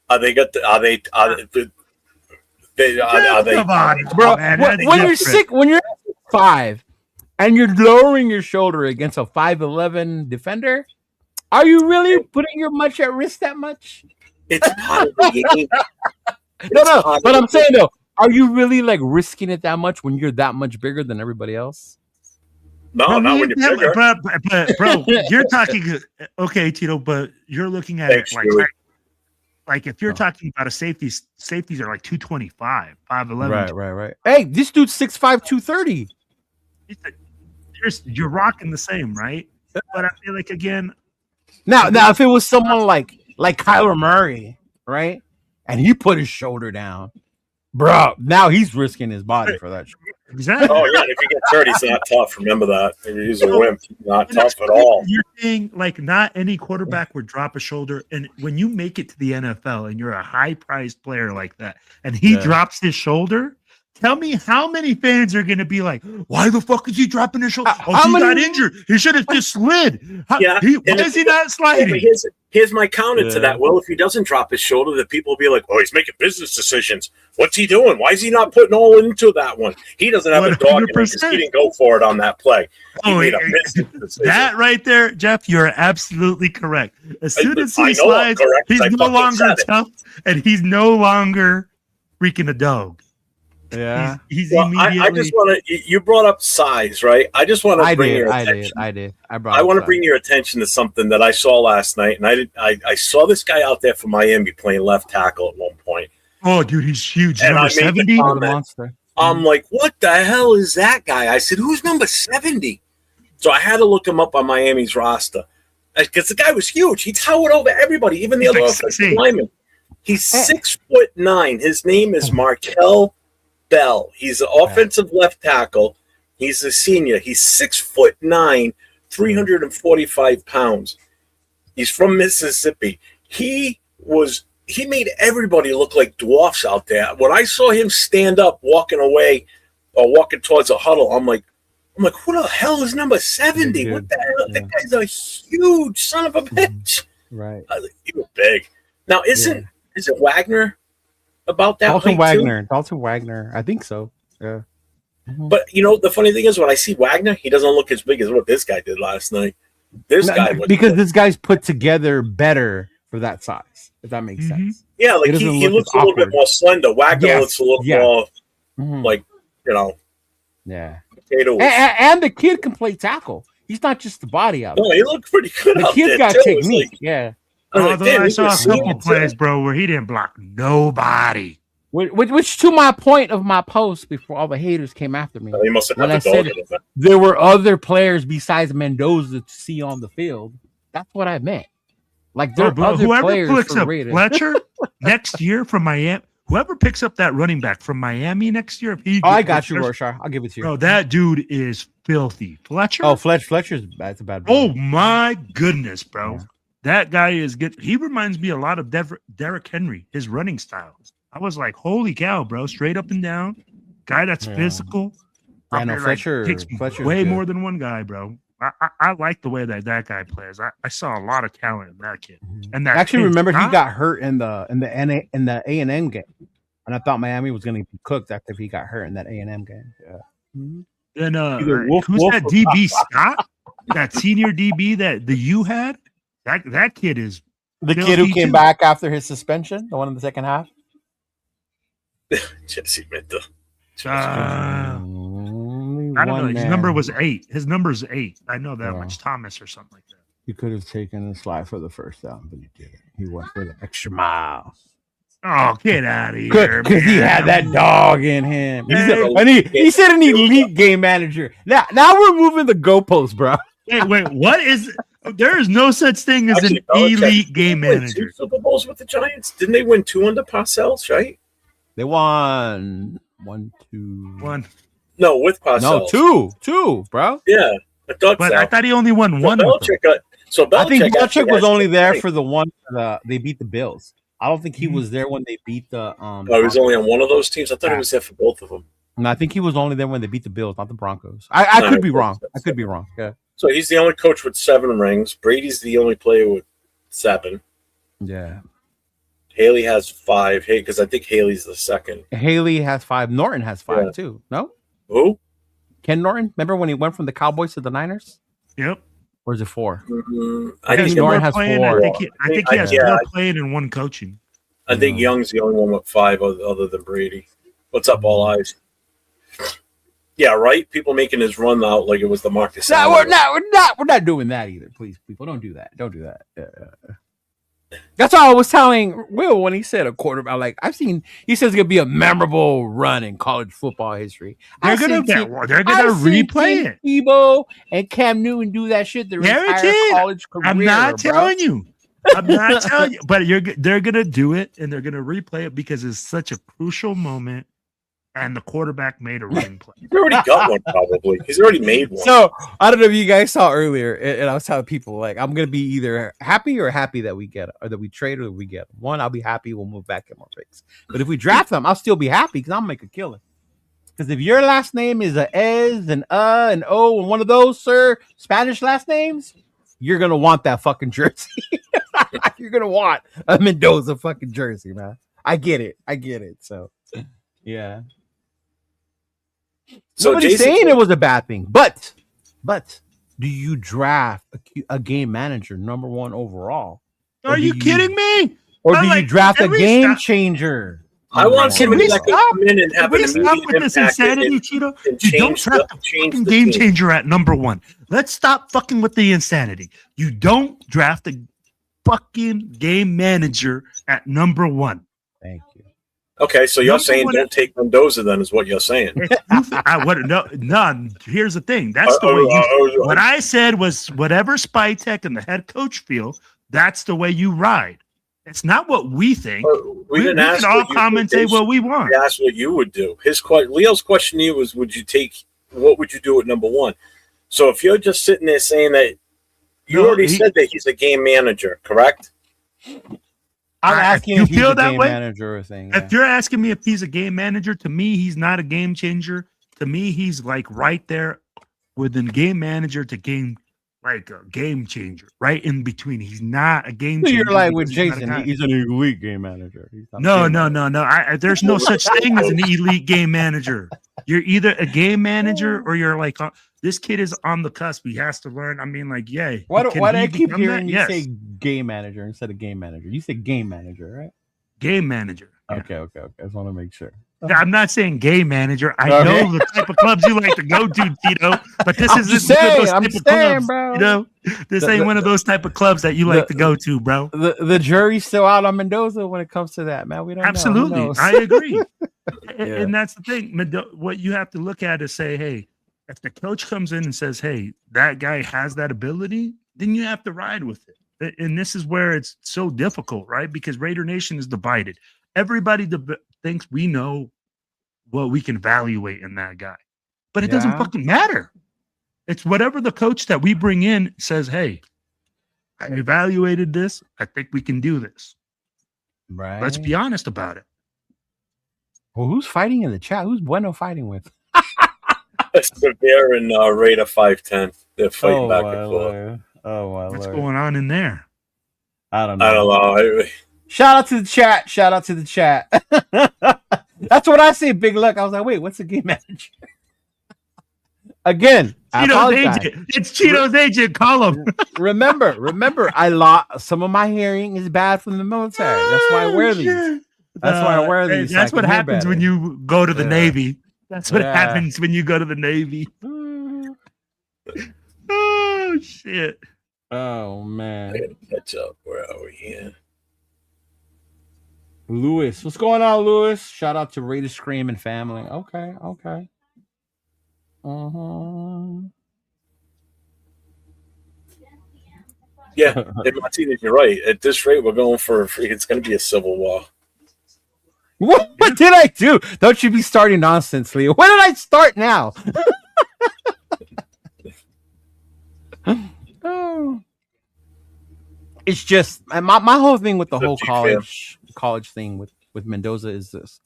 Are they got? Are they? Come on, bro. When you're sick, when you're 5, and you're lowering your shoulder against a 5'11" defender, are you really putting your much at risk that much? It's part of the game. No. But I'm saying though, are you really like risking it that much when you're that much bigger than everybody else? No, not when you're bigger. But bro, you're talking okay, Tito, but you're looking at Thanks, it like if you're talking about safeties are like 225, 5'11. Right. Hey, this dude's 6'5", 230. You're rocking the same, right? But I feel like again. Now if it was someone like Kyler Murray, right, and he put his shoulder down, bro, now he's risking his body for that. Exactly. Oh yeah, if he gets hurt, he's not tough. Remember that. He's a wimp. Not tough at all. You're saying like not any quarterback would drop a shoulder, and when you make it to the NFL and you're a high-priced player like that, and he drops his shoulder, tell me how many fans are going to be like, "Why the fuck is he dropping his shoulder? He got injured. He should have just slid. Why is he not sliding?" Here's my counter to that. Well, if he doesn't drop his shoulder, then people will be like, "Oh, he's making business decisions. What's he doing? Why is he not putting all into that one? He doesn't have a dog in it because he didn't go for it on that play. He made a business decision." That right there, Jeff, you're absolutely correct. As soon as he slides, he's no longer tough, and he's no longer freaking a dog. Yeah, he's immediately. I just want to. You brought up size, right? I just want to bring your attention. I did. I want to bring your attention to something that I saw last night, and I saw this guy out there for Miami playing left tackle at one point. Oh, dude, he's huge. And number 70. I'm like, what the hell is that guy? I said, who's number 70? So I had to look him up on Miami's roster because the guy was huge. He towered over everybody, even the other offensive linemen. He's 6'9". His name is Markel Bell. He's an offensive left tackle. He's a senior. He's 6'9", 345 pounds. He's from Mississippi. He made everybody look like dwarfs out there. When I saw him stand up, walking away or walking towards a huddle, I'm like, who the hell is number 70? What the hell? That guy's a huge son of a bitch. Right. He was big. Now, is it Wagner about that? Dalton Wagner. I think so. Yeah. But the funny thing is, when I see Wagner, he doesn't look as big as what this guy did last night. This guy's put together better for that size. If that makes sense. Yeah, like he looks a little bit more slender. Wagner looks a little more like Yeah. Potatoes. And the kid can play tackle. He's not just the body out. No, he looked pretty good. The kid's got technique. I saw a couple plays, bro, where he didn't block nobody. Which to my point of my post before all the haters came after me. He must have when I said there were other players besides Mendoza to see on the field. That's what I meant. Like there are other players picks up Fletcher next year from Miami. Whoever picks up that running back from Miami next year, I got you, Rorschach. I'll give it to you. Bro, that dude is filthy. Fletcher. Oh, Fletcher's that's a bad. Oh my goodness, bro. Yeah. That guy is good. He reminds me a lot of Derrick Henry, his running style. I was like, holy cow, bro. Straight up and down. Guy that's physical. I know Fletcher. Fletcher's way good. More than one guy, bro. I like the way that guy plays. I saw a lot of talent in that kid. And that actually remember he got hurt in the A&M game, and I thought Miami was going to be cooked after he got hurt in that A&M game. Yeah. Then who's that DB Scott? That senior DB that the U had. That kid is the kid who came back after his suspension, the one in the second half. Jesse Minta. I don't know. His number was 8. His number's 8. I know that much. Thomas or something like that. He could have taken a slide for the first down, but he didn't. He went for the extra mile. Oh, get out of here! Because he had that dog in him. He said an elite game manager. Now we're moving the goalposts, bro. Wait, what is? There is no such thing as an elite game manager. 2 Super Bowls with the Giants. Didn't they win 2 under Parcells? Right? They won 1, 2, 1. No, with Parcells. No, 2, bro. Yeah, I thought he only won 1. I think Belichick was only there for the one. They beat the Bills. I don't think he was there when they beat the. He was only on one of those teams. I thought he was there for both of them. No, I think he was only there when they beat the Bills, not the Broncos. I could be wrong. I could be wrong. Yeah. So he's the only coach with 7 rings. Brady's the only player with 7. Yeah. Haley has 5. Hey, because I think Haley's the second. Haley has 5. Norton has 5 too. No. Who? Ken Norton. Remember when he went from the Cowboys to the Niners? Yep. Or is it 4? Mm-hmm. I think Norton has 4. I think he has 4 playing and 1 coaching. I think Young's the only one with 5 other than Brady. What's up, All Eyes? Yeah, right. People making his run out like it was the Marcus. No, we're not doing that either. Please, people, don't do that. Don't do that. That's all I was telling Will when he said a quarterback. Like he says it's gonna be a memorable run in college football history. They're gonna replay it. Tebow and Cam Newton do that shit their entire college career. I'm not telling you. But they're gonna do it and they're gonna replay it because it's such a crucial moment. And the quarterback made a running play. He's already got one, probably. He's already made one. So I don't know if you guys saw earlier, and I was telling people like I'm gonna be either happy that we get it, or that we trade, or that we get one. I'll be happy. We'll move back and more picks. But if we draft them, I'll still be happy because I'll make a killing. Because if your last name is a Ez and and O and one of those, sir, Spanish last names, you're gonna want that fucking jersey. You're gonna want a Mendoza fucking jersey, man. I get it. So yeah. So nobody's saying it was a bad thing, but do you draft a game manager number 1 overall? Are you kidding me? Or do you draft a game changer? I want somebody that can come in and have an immediate with this insanity, Cheeto. You don't draft a fucking game changer at number 1. Let's stop fucking with the insanity. You don't draft a fucking game manager at number 1. Thank you. Okay, so you're saying don't take Mendoza then is what you're saying. No, here's the thing. That's the way what I said was whatever Spytek and the head coach feel, that's the way you ride. It's not what we think. We didn't ask. We can all commentate what we want. We asked what you would do. Leo's question to you was, what would you do at number 1? So if you're just sitting there saying that you said that he's a game manager, correct? I'm asking if he's a game manager or thing. If you're asking me if he's a game manager, to me, he's not a game changer. To me, he's like right there within game manager to game, like a game changer, right in between. He's not a game changer. You're like with Jason, he's an elite game manager. No. There's no such thing as an elite game manager. You're either a game manager or you're like, this kid is on the cusp. He has to learn. I mean, like, yeah. Why do I keep hearing you say game manager instead of game manager? You say game manager, right? Game manager. Yeah. Okay. I just want to make sure. I'm not saying game manager. I know the type of clubs you like to go to, Tito. But this is just saying, bro. You know, this ain't one of those type of clubs that you like to go to, bro. The jury's still out on Mendoza when it comes to that, man. We don't absolutely. Know. I agree. And that's the thing. What you have to look at is say, hey, if the coach comes in and says, hey, that guy has that ability, then you have to ride with it. And this is where it's so difficult, right? Because Raider Nation is divided. Everybody thinks we know what we can evaluate in that guy. But it doesn't fucking matter. It's whatever the coach that we bring in says, hey, I evaluated this. I think we can do this. Right. Let's be honest about it. Well, who's fighting in the chat? Who's Bueno fighting with? Severe and Raider 510. They're fighting back and forth. Oh, my What's going on in there? I don't know. Shout out to the chat. That's what I say, Big Luck. I was like, wait, what's the game manager? Again, it's Cheeto's agent. Call him. remember, I lost some of my hearing is bad from the military. That's why I wear these. That's what happens when you go to the Navy. That's what happens when you go to the Navy. Oh shit. Oh man. I gotta catch up. Where are we here? Lewis. What's going on, Lewis? Shout out to Raider Scream and family. Okay. Yeah, Martinez, you're right. At this rate, we're going for it's going to be a civil war. What did I do? Don't you be starting nonsense, Leo. When did I start now? Oh. It's just my whole thing with the whole college thing with Mendoza is this.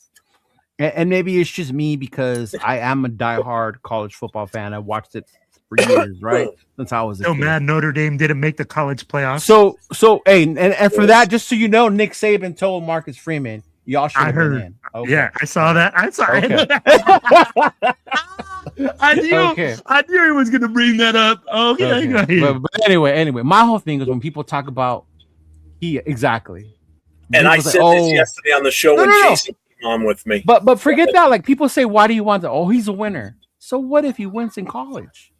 And maybe it's just me because I am a diehard college football fan. I watched it for years, right? Since I was a kid. Mad Notre Dame didn't make the college playoffs. So hey, and for that, just so you know, Nick Saban told Marcus Freeman, y'all should have been in. Okay. Yeah, I saw that. I saw it. I knew he was gonna bring that up. Okay. But anyway, my whole thing is when people talk about exactly. And I said this yesterday on the show when Jason came on with me. But forget that. Like people say, why do you want to? Oh, he's a winner. So what if he wins in college?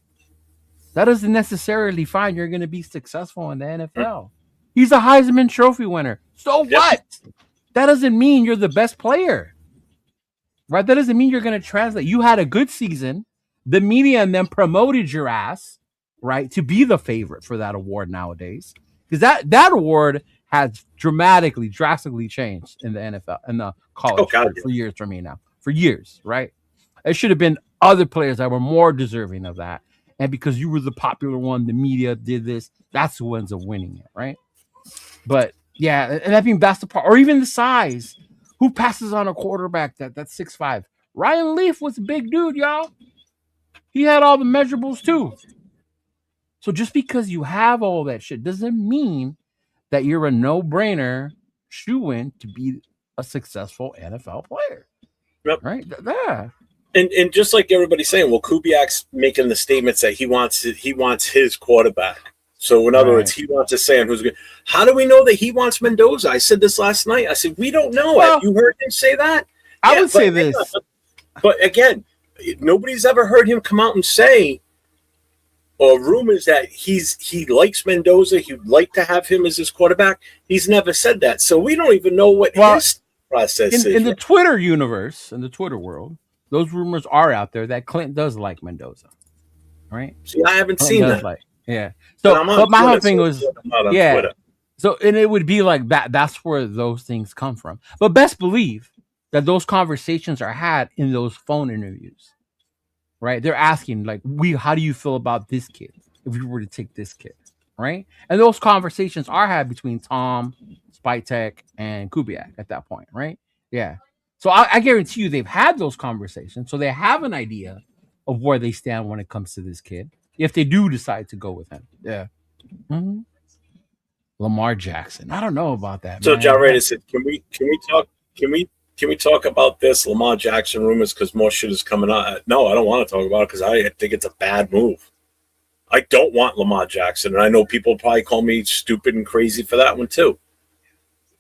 That doesn't necessarily mean you're going to be successful in the NFL. He's a Heisman Trophy winner. So what? That doesn't mean you're the best player, right? That doesn't mean you're going to translate. You had a good season. The media and them promoted your ass, right, to be the favorite for that award nowadays, because that award has drastically changed in the NFL and the college for years for me now. For years, right? It should have been other players that were more deserving of that. And because you were the popular one, the media did this. That's who ends up winning it, right? But yeah, and I think that's the part. Or even the size. Who passes on a quarterback that's 6'5"? Ryan Leaf was a big dude, y'all. He had all the measurables too. So just because you have all that shit doesn't mean that you're a no-brainer shoo-in to be a successful NFL player. Yep. Right? Yeah. And just like everybody's saying, well, Kubiak's making the statements that he wants his quarterback. So in other words, he wants to say who's good. How do we know that he wants Mendoza? I said this last night. I said, we don't know. Have you heard him say that? I would say this. But again, nobody's ever heard him come out and say, or rumors that he likes Mendoza. He'd like to have him as his quarterback. He's never said that. So we don't even know what his process is. In the Twitter universe, in the Twitter world, those rumors are out there that Clint does like Mendoza. Right? See, I haven't seen that. Yeah. So, but my whole thing was, Twitter. So, and it would be like that. That's where those things come from. But best believe that those conversations are had in those phone interviews, right? They're asking like, how do you feel about this kid? If we were to take this kid, right? And those conversations are had between Tom, Spytek, and Kubiak at that point, right? Yeah. So I guarantee you they've had those conversations. So they have an idea of where they stand when it comes to this kid. If they do decide to go with him. Yeah. Mm-hmm. Lamar Jackson. I don't know about that. So John Raider said, can we talk about this Lamar Jackson rumors because more shit is coming out? No, I don't want to talk about it because I think it's a bad move. I don't want Lamar Jackson, and I know people probably call me stupid and crazy for that one too.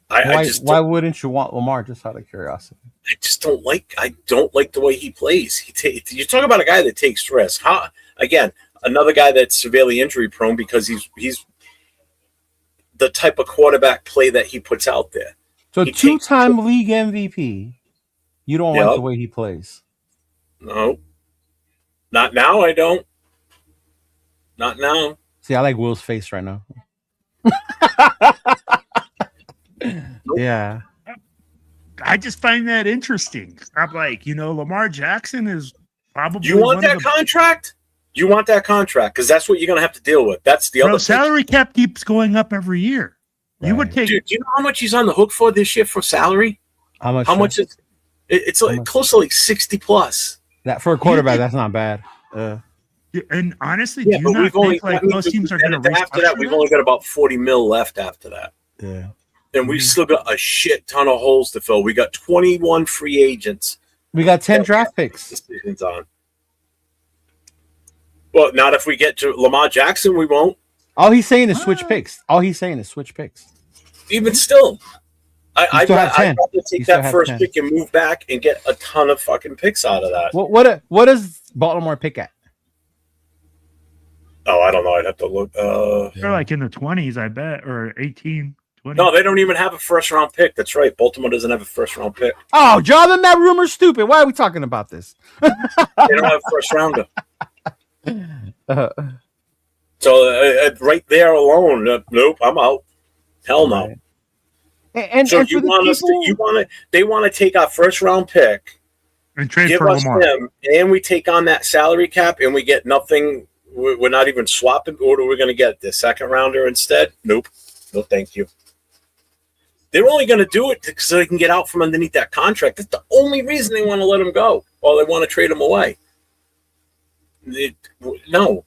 Why wouldn't you want Lamar? Just out of curiosity. I don't like the way he plays. You talk about a guy that takes risks. Another guy that's severely injury prone because he's the type of quarterback play that he puts out there. So two-time league MVP. You don't like the way he plays. No. Not now, I don't. Not now. See, I like Will's face right now. Yeah. I just find that interesting. I'm like, Lamar Jackson is probably. Do you want that contract? You want that contract because that's what you're going to have to deal with. That's the other salary cap keeps going up every year. Right. You would take. Dude, do you know how much he's on the hook for this year for salary? How much? How much is it's like close to like 60 plus. That for a quarterback, that's not bad. And honestly, do you not think like most teams are going to after that? We've only got about 40 mil left after that. Yeah, and we've still got a shit ton of holes to fill. We got 21 free agents. We got 10 draft picks. Decisions on. Well, not if we get to Lamar Jackson, we won't. All he's saying is switch picks. Even still, I'd rather take that first 10. pick and move back and get a ton of fucking picks out of that. What does Baltimore pick at? Oh, I don't know. I'd have to look. They're like in the 20s, I bet, or 18, 20. No, they don't even have a first-round pick. That's right. Baltimore doesn't have a first-round pick. Oh, John, then that rumor's stupid. Why are we talking about this? They don't have a first-rounder. So right there alone, nope, I'm out. Hell no. Right. So you want they want to take our first round pick and trade for Lamar, and we take on that salary cap, and we get nothing. We're not even swapping. What are we going to get? The second rounder instead? Nope. No, thank you. They're only going to do it so they can get out from underneath that contract. That's the only reason they want to let him go, or they want to trade him away. No.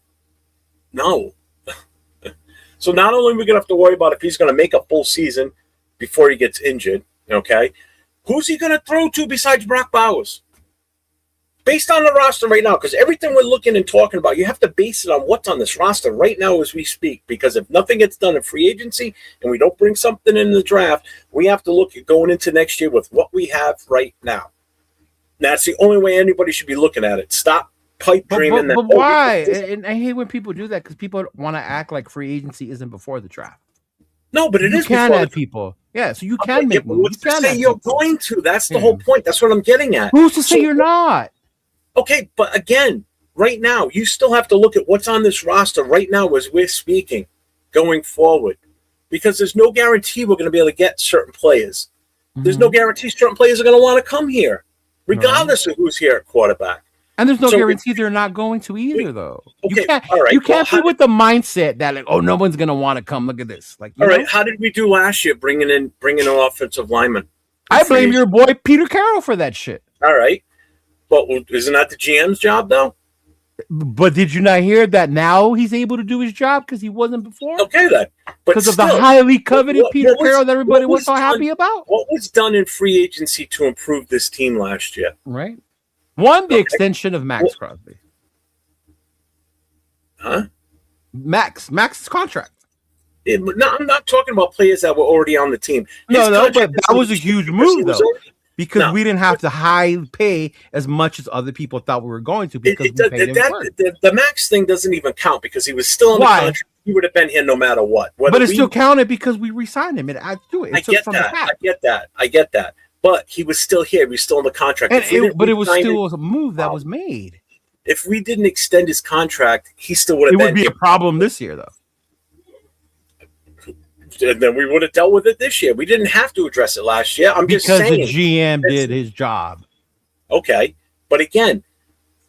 So not only are we going to have to worry about if he's going to make a full season before he gets injured, okay, who's he going to throw to besides Brock Bowers? Based on the roster right now, because everything we're looking and talking about, you have to base it on what's on this roster right now as we speak, because if nothing gets done in free agency and we don't bring something in the draft, we have to look at going into next year with what we have right now. That's the only way anybody should be looking at it. Stop pipe dreaming that. But why? And I hate when people do that because people want to act like free agency isn't before the draft. No, but it you is. You can before add people. Yeah, so you can make moves. What's to say you're going to? That's the whole point. That's what I'm getting at. Who's to say you're not? Okay, but again, right now, you still have to look at what's on this roster right now as we're speaking, going forward, because there's no guarantee we're going to be able to get certain players. There's no guarantee certain players are going to want to come here, regardless of who's here at quarterback. And there's no guarantee they're not going to either, though. Okay, you can't be with the mindset that like, oh, no one's going to want to come. Look at this. Like, all right, how did we do last year bringing an offensive lineman? I blame your boy Peter Carroll for that shit. All right, but isn't that the GM's job though? But did you not hear that now he's able to do his job because he wasn't before? Okay, then. Because of the highly coveted Peter Carroll that everybody was so happy about? What was done in free agency to improve this team last year? Right. One, the extension of Max Crosby. Huh? Max's contract. No, I'm not talking about players that were already on the team. No, but that was a huge move, though. Because we didn't have to high pay as much as other people thought we were going to because we paid him the Max thing doesn't even count because he was still on the contract. He would have been here no matter what. But it still counted because we re-signed him. It adds to it. I get that. But he was still here. He was still on the contract. But it was still a move that was made. If we didn't extend his contract, he still would have been. It would be a problem this year, though. And then we would have dealt with it this year. We didn't have to address it last year. I'm just saying. Because the GM did his job. Okay. But again,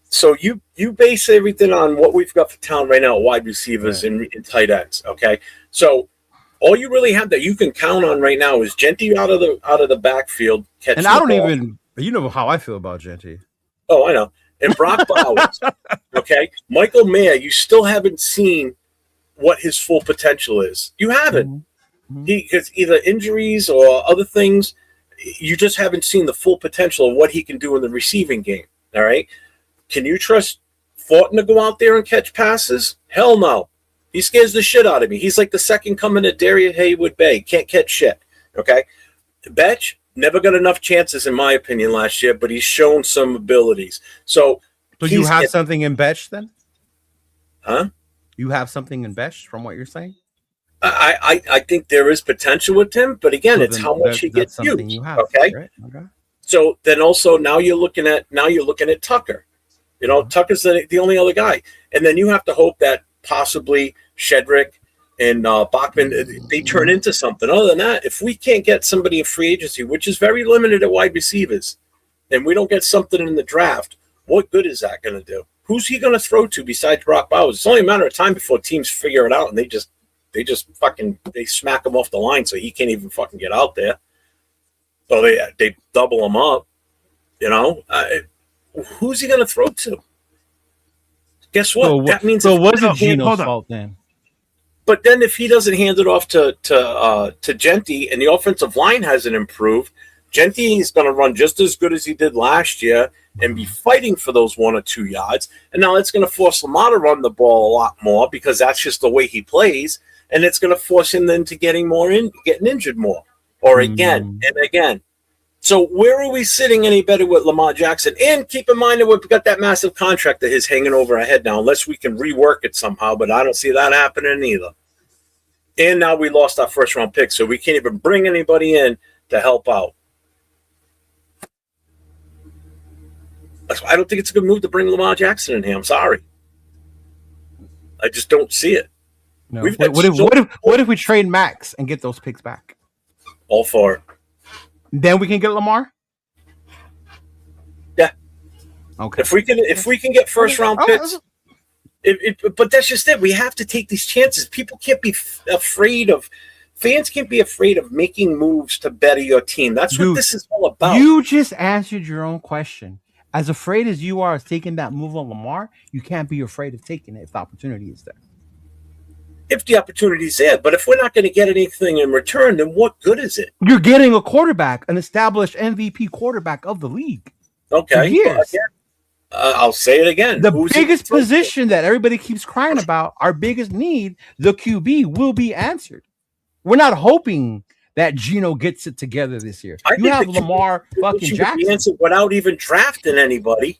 so you base everything on what we've got for talent right now, wide receivers and tight ends. Okay. So all you really have that you can count on right now is Genty out of the backfield. And I don't even, you know how I feel about Genty. Oh, I know. And Brock Bowers. Okay. Michael Mayer, you still haven't seen what his full potential is. You haven't. Because either injuries or other things, you just haven't seen the full potential of what he can do in the receiving game. All right. Can you trust Fortin to go out there and catch passes? Hell no. He scares the shit out of me. He's like the second coming of Darius Haywood Bay. Can't catch shit. Okay. Betch never got enough chances, in my opinion, last year, but he's shown some abilities. So you have something in Betch then? Huh? You have something in Betch from what you're saying? I think there is potential with him, but again, it's how much he gets used. Okay. Right? Okay. So then also now you're looking at Tucker. You know, Tucker's the only other guy, and then you have to hope that possibly Shedrick and Bachman they turn into something. Other than that, if we can't get somebody in free agency, which is very limited at wide receivers, and we don't get something in the draft, what good is that going to do? Who's he going to throw to besides Brock Bowers? It's only a matter of time before teams figure it out, and they smack him off the line so he can't even fucking get out there. So they double him up. You know, who's he going to throw to? Guess what? That means so. Was it Gino's fault then? But then if he doesn't hand it off to Genty and the offensive line hasn't improved, Genty is going to run just as good as he did last year and be fighting for those 1 or 2 yards. And now it's going to force Lamar to run the ball a lot more because that's just the way he plays. And it's going to force him then to getting injured more or again and again. So where are we sitting any better with Lamar Jackson? And keep in mind that we've got that massive contract that is hanging over our head now, unless we can rework it somehow. But I don't see that happening either. And now we lost our first round pick, so we can't even bring anybody in to help out. I don't think it's a good move to bring Lamar Jackson in here. I'm sorry. I just don't see it. No. What if we trade Max and get those picks back? All for it. Then we can get Lamar? Yeah. Okay. If we can get first round picks, but that's just it. We have to take these chances. People can't be fans can't be afraid of making moves to better your team. That's what this is all about. You just answered your own question. As afraid as you are of taking that move on Lamar, you can't be afraid of taking it if the opportunity is there. If the opportunity is there, but if we're not going to get anything in return, then what good is it? You're getting a quarterback, an established MVP quarterback of the league. Okay. Yes. I'll say it again. The biggest position that everybody keeps crying about, our biggest need, the QB, will be answered. We're not hoping that Gino gets it together this year. You have Lamar fucking Jackson. Answered without even drafting anybody.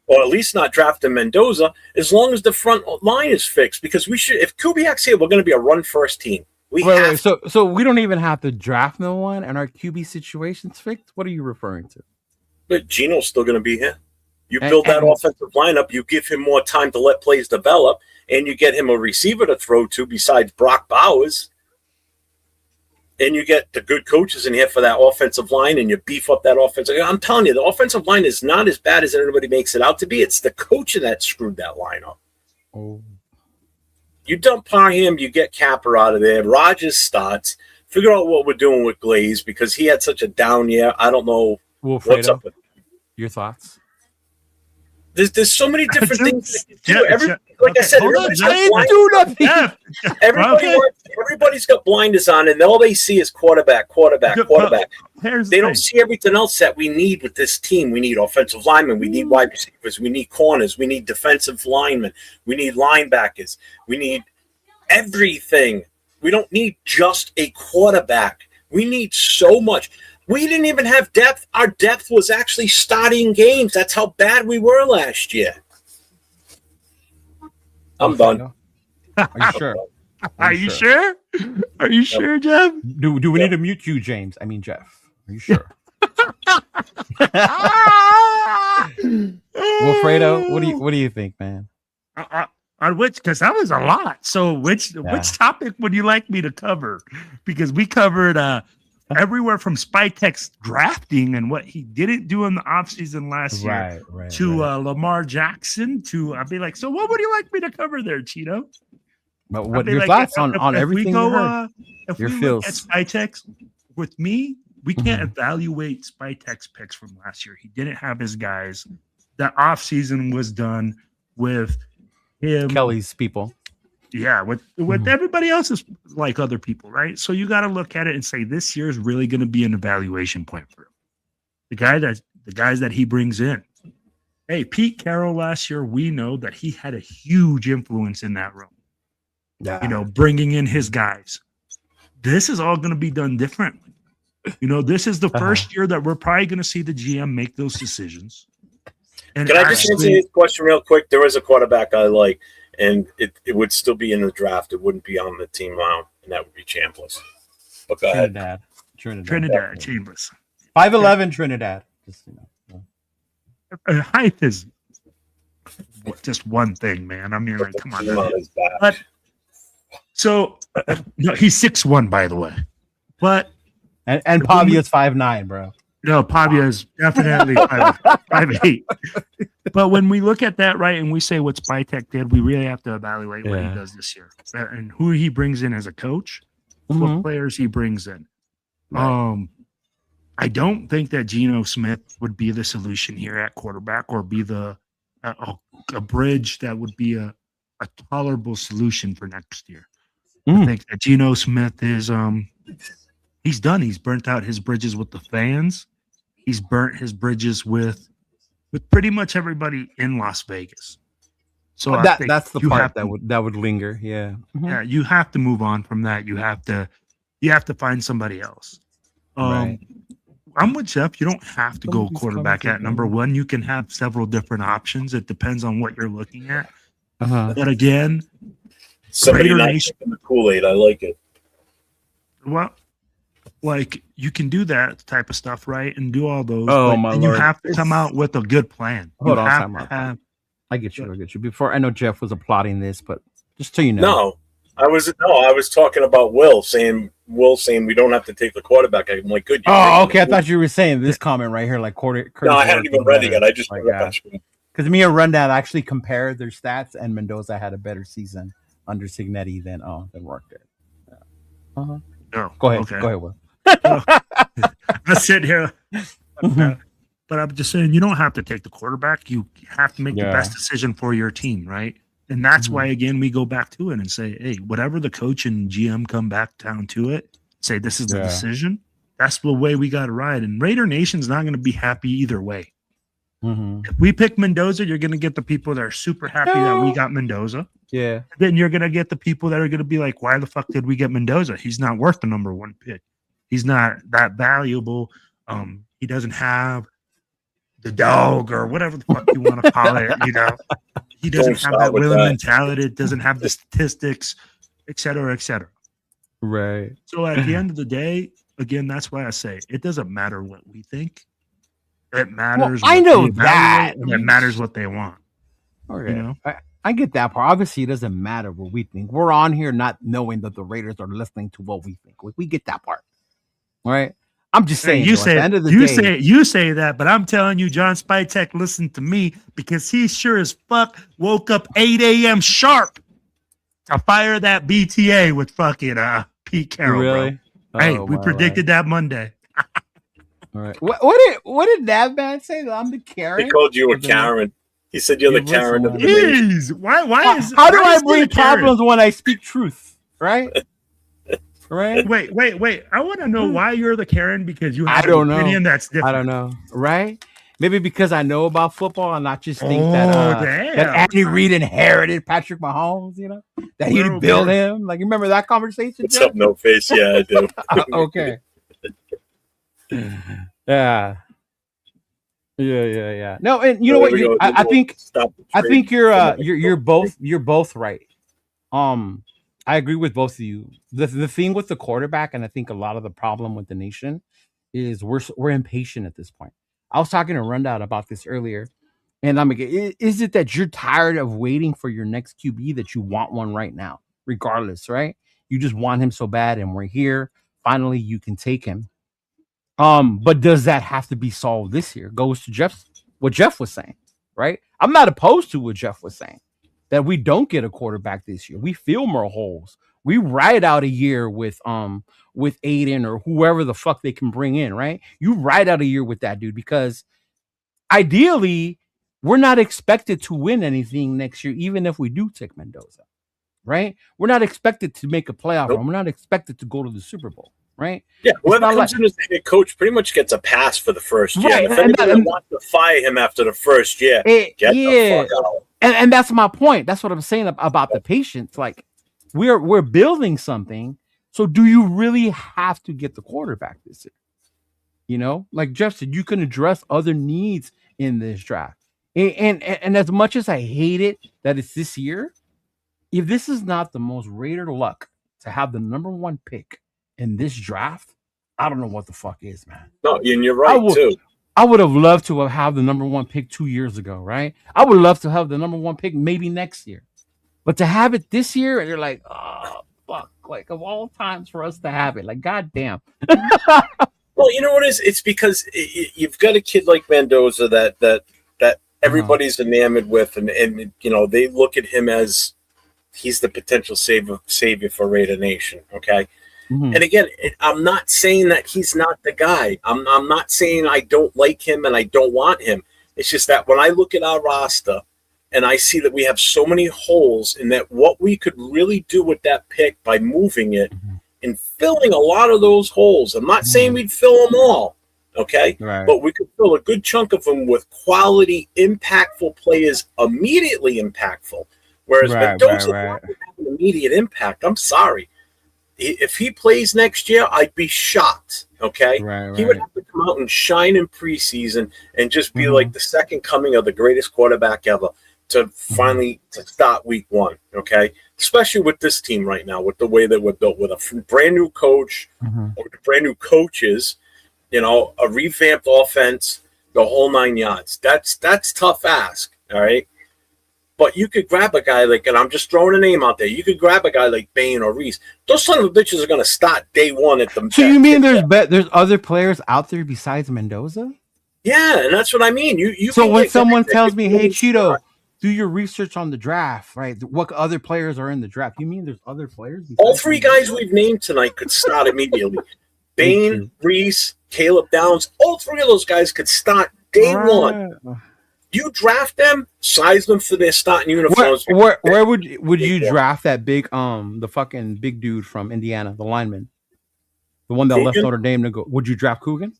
or at least not drafting Mendoza, as long as the front line is fixed. Because we should, if Kubiak's here, we're going to be a run-first team. Wait, so we don't even have to draft no one, and our QB situation's fixed? What are you referring to? But Gino's still going to be here. You build that offensive lineup, you give him more time to let plays develop, and you get him a receiver to throw to besides Brock Bowers. And you get the good coaches in here for that offensive line, and you beef up that offensive. I'm telling you, the offensive line is not as bad as everybody makes it out to be. It's the coaching that screwed that line up. Oh. You dump Parham, you get Capper out of there. Rogers starts. Figure out what we're doing with Glaze because he had such a down year. I don't know what's up with him. Your thoughts? There's so many different things that you do. I said, everybody's got blinders on, and all they see is quarterback. They don't see everything else that we need with this team. We need offensive linemen. We need wide receivers. We need corners. We need defensive linemen. We need linebackers. We need everything. We don't need just a quarterback. We need so much. We didn't even have depth. Our depth was actually starting games. That's how bad we were last year. I'm done. Are you sure? Are you sure? Are you sure, Jeff? Do we need to mute you, James? I mean, Jeff. Are you sure? Wilfredo, what do you think, man? On which, because that was a lot. So which topic would you like me to cover? Because we covered everywhere from Spytek's drafting and what he didn't do in the offseason last year to Lamar Jackson to I'd be like, so what would you like me to cover there, Cheeto? But what your thoughts on everything you heard? If we look at Spytek's with me, we can't evaluate Spytek's picks from last year. He didn't have his guys. The offseason was done with him. Kelly's people. Yeah, with everybody else is like other people, right? So you got to look at it and say this year is really going to be an evaluation point for him. The guys that he brings in. Hey, Pete Carroll last year, we know that he had a huge influence in that room. Yeah, bringing in his guys. This is all going to be done differently. This is the first year that we're probably going to see the GM make those decisions. And can I just answer this question real quick? There is a quarterback I like. And it would still be in the draft. It wouldn't be on the team now, and that would be Chambliss. But go ahead. Trinidad Chambliss. 5'11" Trinidad. Height is just one thing, man. I mean, like, come on. But, so, he's 6'1", by the way. But and Pavia's 5'9", bro. No, Pavia is definitely 5'8". But when we look at that, right, and we say what Spytek did, we really have to evaluate what he does this year and who he brings in as a coach, what players he brings in. Right. I don't think that Geno Smith would be the solution here at quarterback or be a bridge that would be a tolerable solution for next year. I think that Geno Smith is he's done. He's burnt out his bridges with the fans. He's burnt his bridges with pretty much everybody in Las Vegas. So that's the part that would linger. Yeah. Yeah. You have to move on from that. You have to find somebody else. Right. I'm with Jeff. You don't have to go quarterback at number one. You can have several different options. It depends on what you're looking at. But again, somebody not taking the Kool-Aid. I like it. Well, like you can do that type of stuff, right? And do all those. Oh my Lord! You have to come out with a good plan. Hold on, I get you. Before I know Jeff was applauding this, but just so you know, no, I was talking about Will saying we don't have to take the quarterback. I'm like, good. Okay. I thought you were saying this comment right here, like quarter. No, I hadn't even read it yet. I just because me and Rundown actually compared their stats, and Mendoza had a better season under Signetti than Rourke did. No, go ahead. Okay. Go ahead, Will. I sit here, but I'm just saying you don't have to take the quarterback. You have to make the best decision for your team, right? And that's why, again, we go back to it and say, hey, whatever the coach and GM come back down to it, say this is the decision. That's the way we got to ride. And Raider Nation's not going to be happy either way. If we pick Mendoza, you're going to get the people that are super happy that we got Mendoza. Yeah. Then you're going to get the people that are going to be like, why the fuck did we get Mendoza? He's not worth the number one pick. He's not that valuable. He doesn't have the dog or whatever the fuck you want to call it. He doesn't have that willing mentality. Doesn't have the statistics, et cetera, et cetera. Right. So at the end of the day, again, that's why I say it doesn't matter what we think. It matters. Well, I know that. And it matters what they want. Okay. I get that part. Obviously, it doesn't matter what we think. We're on here not knowing that the Raiders are listening to what we think. We get that part. All right. I'm just saying. You say that, but I'm telling you, John Spytek listened to me because he sure as fuck woke up 8 a.m. sharp to fire that BTA with fucking Pete Carroll. Really? Bro. Hey, we predicted that Monday. All right. What did that man say? That I'm the Karen. He called you a Karen. He said you're the Karen of the nation. Why is how do I bring problems when I speak truth? Right? Right? Wait. I want to know why you're the Karen because you have an opinion that's different. I don't know. Right? Maybe because I know about football and not just think that Andy Reid inherited Patrick Mahomes, that he didn't build him. Like, you remember that conversation? What's up, No Face? Yeah, I do. Okay. Yeah. No, and you know what? I think you're both right. I agree with both of you. The thing with the quarterback, and I think a lot of the problem with the nation is we're impatient at this point. I was talking to Rundown about this earlier, and I'm like, is it that you're tired of waiting for your next QB that you want one right now, regardless, right? You just want him so bad, and we're here. Finally, you can take him. But does that have to be solved this year? Goes to what Jeff was saying, right? I'm not opposed to what Jeff was saying, that we don't get a quarterback this year. We fill more holes. We ride out a year with Aiden or whoever the fuck they can bring in, right? You ride out a year with that dude because ideally we're not expected to win anything next year, even if we do take Mendoza, right? We're not expected to make a playoff run. We're not expected to go to the Super Bowl. Right? Yeah, whoever comes in as a coach pretty much gets a pass for the first year. Right. If anybody wants to fire him after the first year, get the fuck out. And that's my point. That's what I'm saying about the patience. Like, we're building something. So do you really have to get the quarterback this year? Like Jeff said, you can address other needs in this draft. And as much as I hate it that it's this year, if this is not the most Raider luck to have the number 1 pick in this draft, I don't know what the fuck is, man. No, and you're right, too. I would have loved to have had the number 1 pick 2 years ago, right? I would love to have the number 1 pick maybe next year. But to have it this year, and you're like, oh, fuck. Like, of all times for us to have it. Like, goddamn. Well, you know what it is? It's because you've got a kid like Mendoza that everybody's enamored with, and they look at him as he's the potential savior for Raider Nation, okay? Mm-hmm. And again, I'm not saying that he's not the guy. I'm not saying I don't like him and I don't want him. It's just that when I look at our roster and I see that we have so many holes and that what we could really do with that pick by moving it and filling a lot of those holes, I'm not saying we'd fill them all, okay? Right. But we could fill a good chunk of them with quality, impactful players, immediately impactful. Whereas Mendoza doesn't have an immediate impact. I'm sorry. If he plays next year, I'd be shocked. Okay, he would have to come out and shine in preseason and just be like the second coming of the greatest quarterback ever to finally to start week 1. Okay, especially with this team right now, with the way that we're built, with a brand new coach or brand new coaches, a revamped offense, the whole 9 yards. That's tough ask. All right. But you could grab a guy like, and I'm just throwing a name out there, you could grab a guy like Bain or Reese. Those son of a bitches are going to start day 1 at the. So you mean there's other players out there besides Mendoza? Yeah, and that's what I mean. You. So when someone tells me, "Hey, Chido, do your research on the draft, right? What other players are in the draft?" You mean there's other players? All 3 guys we've named tonight could start immediately. Bain, Reese, Caleb Downs. All 3 of those guys could start day 1. You draft them, size them for their starting uniforms. Where would you draft that big the fucking big dude from Indiana, the lineman, the one that left Notre Dame to go? Would you draft Coogan?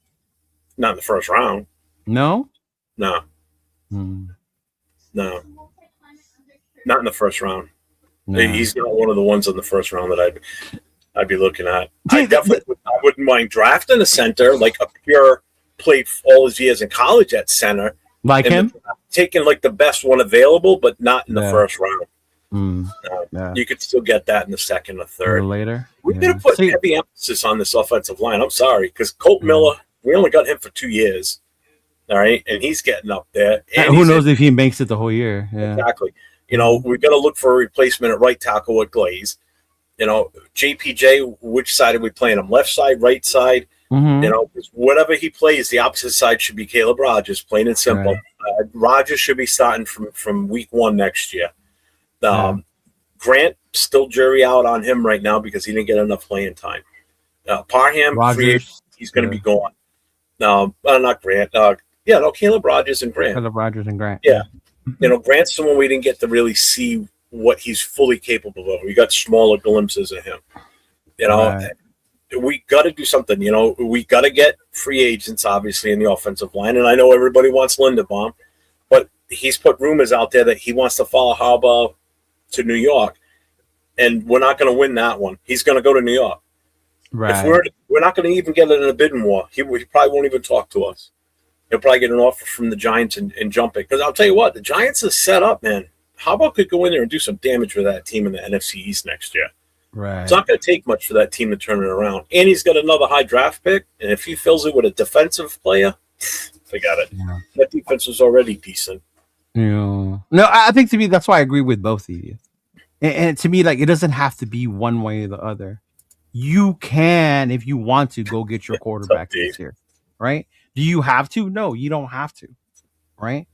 Not in the first round. No. No. No. Not in the first round. No. He's not one of the ones in the first round that I'd be looking at. I wouldn't mind drafting a center, like a pure played all his years in college at center. Like him? Taking like the best one available, but not in the first round. You could still get that in the second or third. Or later. We're going to put heavy emphasis on this offensive line. I'm sorry, because Colt Miller, we only got him for 2 years. All right. And he's getting up there. And who knows if he makes it the whole year. Yeah. Exactly. You know, we've got to look for a replacement at right tackle with Glaze. You know, JPJ, which side are we playing him? Left side, right side? You know, whatever he plays, the opposite side should be Caleb Rogers, plain and simple. Right. Rogers should be starting from week 1 next year. Grant, still jury out on him right now because he didn't get enough playing time. Parham, he's going to be gone. Not Grant. Caleb Rogers and Grant. Caleb Rogers and Grant. Yeah. You know, Grant's someone we didn't get to really see what he's fully capable of. We got smaller glimpses of him. You know, we got to do something. You know, we got to get free agents, obviously, in the offensive line. And I know everybody wants Linderbaum, but he's put rumors out there that he wants to follow Harbaugh to New York, and we're not going to win that one. He's going to go to New York. Right. If we're not going to even get it in a bidding war. He probably won't even talk to us. He'll probably get an offer from the Giants and jump it. Because I'll tell you what, the Giants are set up, man. Harbaugh could go in there and do some damage with that team in the NFC East next year. Right. It's not going to take much for that team to turn it around. And he's got another high draft pick, and if he fills it with a defensive player, forget it. Yeah. That defense was already decent. Yeah. No, I think to me, that's why I agree with both of you. And to me, like, it doesn't have to be one way or the other. You can, if you want to, go get your quarterback this year, right? Do you have to? No, you don't have to, right?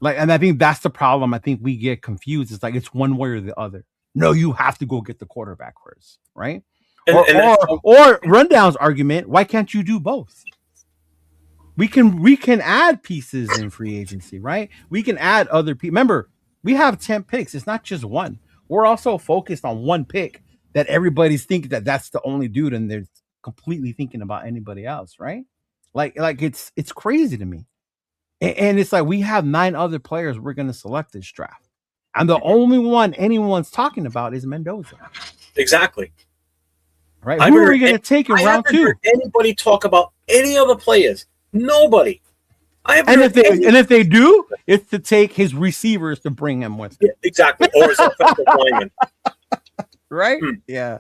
Like, and I think that's the problem. I think we get confused. It's like it's one way or the other. No, you have to go get the quarterback first, right? Or Rundown's argument, why can't you do both? We can add pieces in free agency, right? We can add other people. Remember, we have 10 picks. It's not just one. We're also focused on one pick that everybody's thinking that that's the only dude, and they're completely thinking about anybody else, right? Like it's crazy to me. And it's like we have 9 other players we're going to select this draft. And the only one anyone's talking about is Mendoza. Exactly. Right? Who are we going to take in round 2? Heard anybody talk about any other players? Nobody. If they do, it's to take his receivers to bring him with him. Yeah, exactly. Or his offensive lineman. Right? Yeah.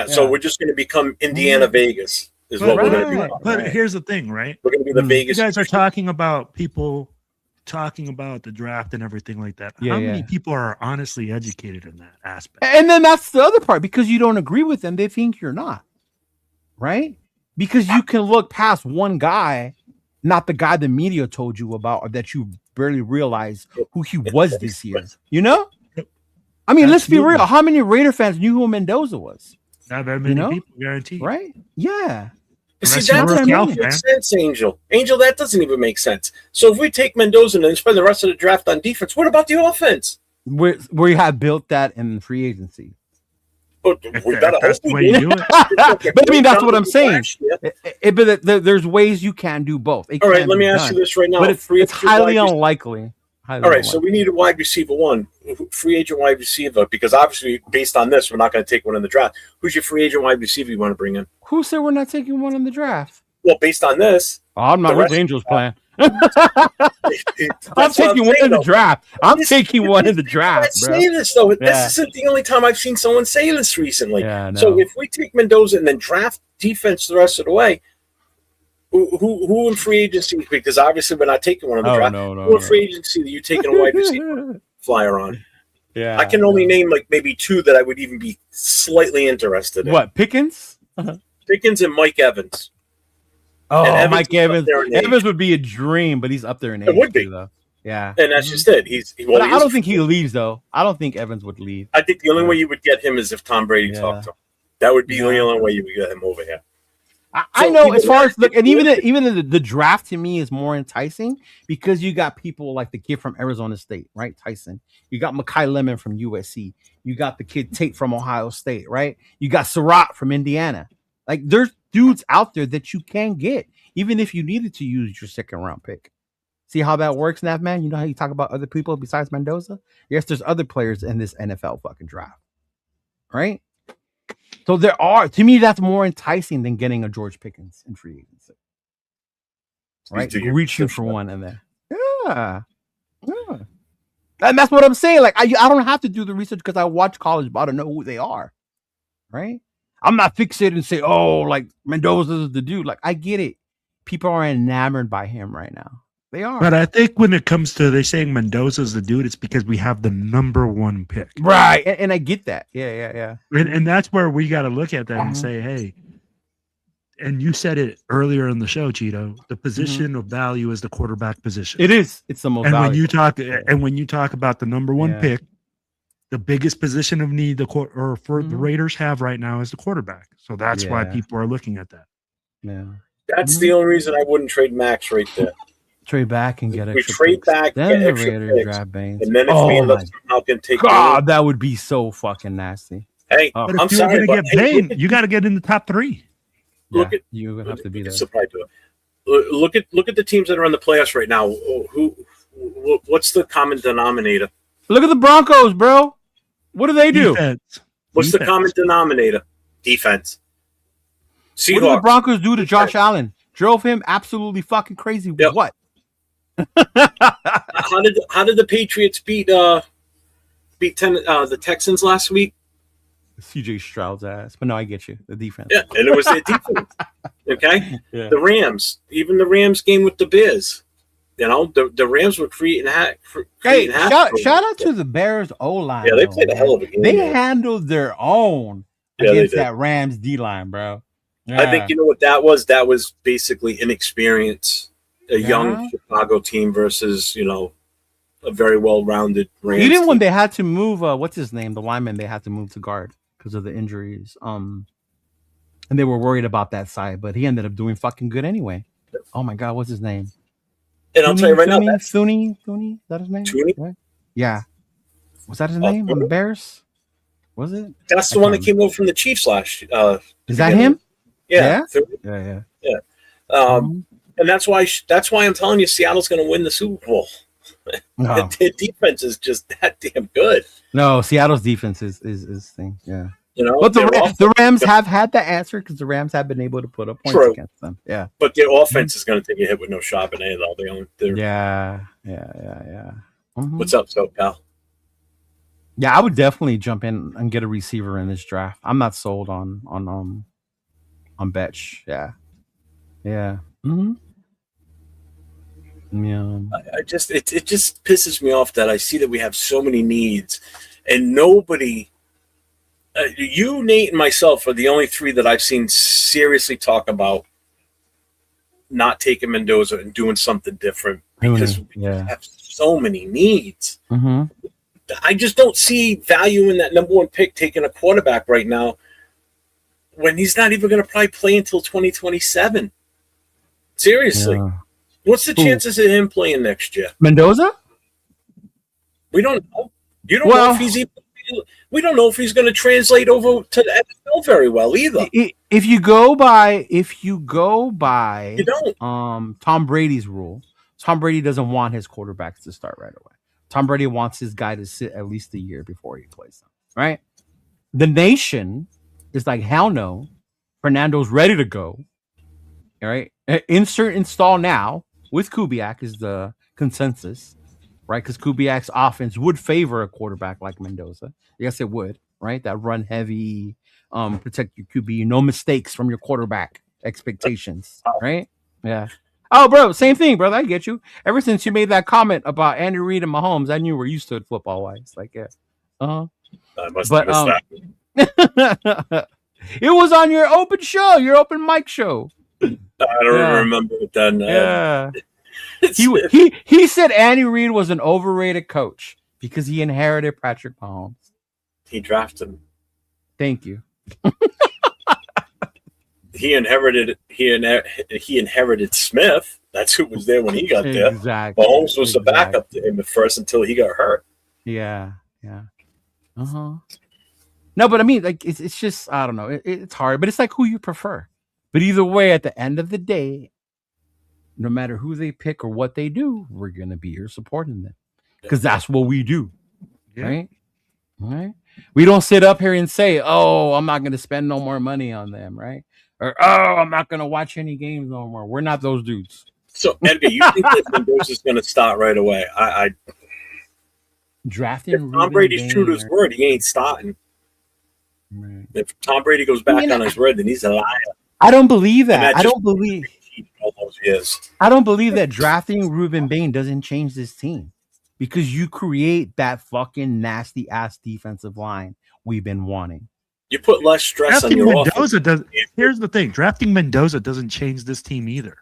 So we're just going to become Indiana Vegas is what we're going to do. But here's the thing, right? We're going to be the Vegas. You guys are talking about people talking about the draft and everything like that. How many people are honestly educated in that aspect? And then that's the other part. Because you don't agree with them, they think you're not. Right? Because you can look past one guy, not the guy the media told you about, or that you barely realized who he was this year. You know? I mean, let's be real. How many Raider fans knew who Mendoza was? Not very many people, guaranteed. Right? Yeah. See, that doesn't even make sense, Angel. Angel, that doesn't even make sense. So if we take Mendoza and spend the rest of the draft on defense, what about the offense? We have built that in free agency. But we better that's the way you do it. But I mean, that's what I'm saying. But there's ways you can do both. All right, let me ask you this right now. But it's highly unlikely. All right, so we need a wide receiver one, free agent wide receiver, because obviously based on this, we're not going to take one in the draft. Who's your free agent wide receiver you want to bring in? Who said we're not taking one in the draft? Well, based on this, I'm not with Angel's plan. I'm taking one in the draft. I'm taking one in the draft. Say this though. This isn't the only time I've seen someone say this recently. So if we take Mendoza and then draft defense the rest of the way, who in free agency? Because obviously we're not taking one in the draft. Who in free agency are you taking a wide receiver flyer on? Yeah, I can only name like maybe 2 that I would even be slightly interested in. What, Pickens? Pickens and Mike Evans. Oh, Mike Evans. Evans would be a dream, but he's up there in age. It would be. Too, though. Yeah. And that's just it. I don't think he leaves, though. I don't think Evans would leave. I think the only way you would get him is if Tom Brady talked to him. That would be the only way you would get him over here. I know as far as look, and even the draft to me is more enticing because you got people like the kid from Arizona State, right? Tyson. You got Mekhi Lemon from USC. You got the kid Tate from Ohio State, right? You got Surratt from Indiana. Like there's dudes out there that you can get, even if you needed to use your second round pick. See how that works, Nav man? You know how you talk about other people besides Mendoza? Yes, there's other players in this NFL fucking draft, right? So there are, to me, that's more enticing than getting a George Pickens in free agency. right? do your Reaching research for now. one in there. Yeah. And that's what I'm saying. Like, I don't have to do the research because I watch college, but I don't know who they are, right? I'm not fixated and say, oh, like Mendoza's the dude. Like, I get it. People are enamored by him right now. They are. But I think when it comes to they saying Mendoza's the dude, it's because we have the #1 pick. Right. And I get that. Yeah. And that's where we got to look at that and Mhm. say, hey, and you said it earlier in the show, Cheeto, the position of value is the quarterback position. It is. It's the most And valuable. when you talk about the #1 Yeah. pick, the biggest position of need the Mhm. Raiders have right now is the quarterback. So that's why Yeah. people are looking at that. Yeah. That's the only reason I wouldn't trade Max right there. Trade back and get We extra trade picks. back, Then get the extra Raiders picks, draft Baines. and then if we end up somehow can take God, that would be so fucking nasty. Hey, Oh. But if I'm you're sorry, going to but get Bain, you got to get in the top 3. Look at you're gonna have to be there. surprise to it. Look at the teams that are in the playoffs right now. What's the common denominator? Look at the Broncos, bro. What do they do? Defense. What's the Defense. common denominator? Defense. What did the Seahawks. Broncos do to Josh Allen? Drove him absolutely fucking crazy. Yep. What? How did the Patriots beat the Texans last week? CJ Stroud's ass. But no, I get you. The defense. Yeah, and it was their defense. Okay, Yeah. the Rams, even the Rams game with the Bears. You know, the Rams were creating Hey, shout out to the Bears O line. Yeah, they played a hell of a game. They man. handled their own Yeah, they against did. that Rams D line, bro. I think you know what that was. That was basically inexperience, a young Chicago team versus a very well-rounded Rams. Even when team. they had to move, what's his name, the lineman, they had to move to guard because of the injuries. And they were worried about that side, but he ended up doing fucking good anyway. Oh my God, what's his name? And I'll tell you right now, that's Thuney, is that his name? Thuney? Right? Yeah. Was that his name on the Bears? Was it? That's the one that came over from the Chiefs last. Is that him? Yeah. Yeah. And that's why I'm telling you, Seattle's going to win the Super Bowl. No. Their defense is just that damn good. No, Seattle's defense is thing. Yeah. But the Rams have had the answer because the Rams have been able to put up points against them. Yeah. But their offense is going to take a hit with no Charbonnet, though. Yeah. Mm-hmm. What's up, SoCal? Yeah, I would definitely jump in and get a receiver in this draft. I'm not sold on Betch. Yeah. Mm-hmm. Yeah. It just pisses me off that I see that we have so many needs and nobody. You, Nate, and myself are the only 3 that I've seen seriously talk about not taking Mendoza and doing something different because we have so many needs. Mm-hmm. I just don't see value in that #1 pick taking a quarterback right now when he's not even going to probably play until 2027. Seriously. Yeah. What's the chances of him playing next year? Mendoza? We don't know. You don't know if he's even. We don't know if he's going to translate over to the NFL very well either. If you go by you don't. Tom Brady's rule, Tom Brady doesn't want his quarterbacks to start right away. Tom Brady wants his guy to sit at least a year before he plays them. Right? The nation is like, hell no. Fernando's ready to go. All right. Install now with Kubiak is the consensus. Right, because Kubiak's offense would favor a quarterback like Mendoza. Yes, it would. Right, that run heavy, protect your QB, no mistakes from your quarterback expectations. Right, yeah. Oh, bro, same thing, brother. I get you. Ever since you made that comment about Andy Reid and Mahomes, I knew where you stood football wise. Like, yeah, I must have missed that. It was on your open show, your open mic show. I don't remember it then. Yeah. He said Andy Reid was an overrated coach because he inherited Patrick Mahomes. He drafted him. Thank you. He inherited Smith. That's who was there when he got there. Exactly. Mahomes was the backup to him at first until he got hurt. Yeah. No, but I mean, like, it's just, I don't know. It's hard, but it's like who you prefer. But either way, at the end of the day, no matter who they pick or what they do, we're going to be here supporting them because that's what we do. Yeah. Right? We don't sit up here and say, oh, I'm not going to spend no more money on them. Right. Or, oh, I'm not going to watch any games no more. We're not those dudes. So, Edgar, you think that Mendoza's going to start right away? I Drafting if Tom Ruben Brady's true to his Bain word, he ain't starting. Right. If Tom Brady goes back on his word, then he's a liar. I don't believe that. And I don't believe. all those years. I don't believe that drafting Ruben Bain doesn't change this team, because you create that fucking nasty ass defensive line we've been wanting. You put less stress on Drafting your Mendoza offense. does. Here's the thing: drafting Mendoza doesn't change this team either.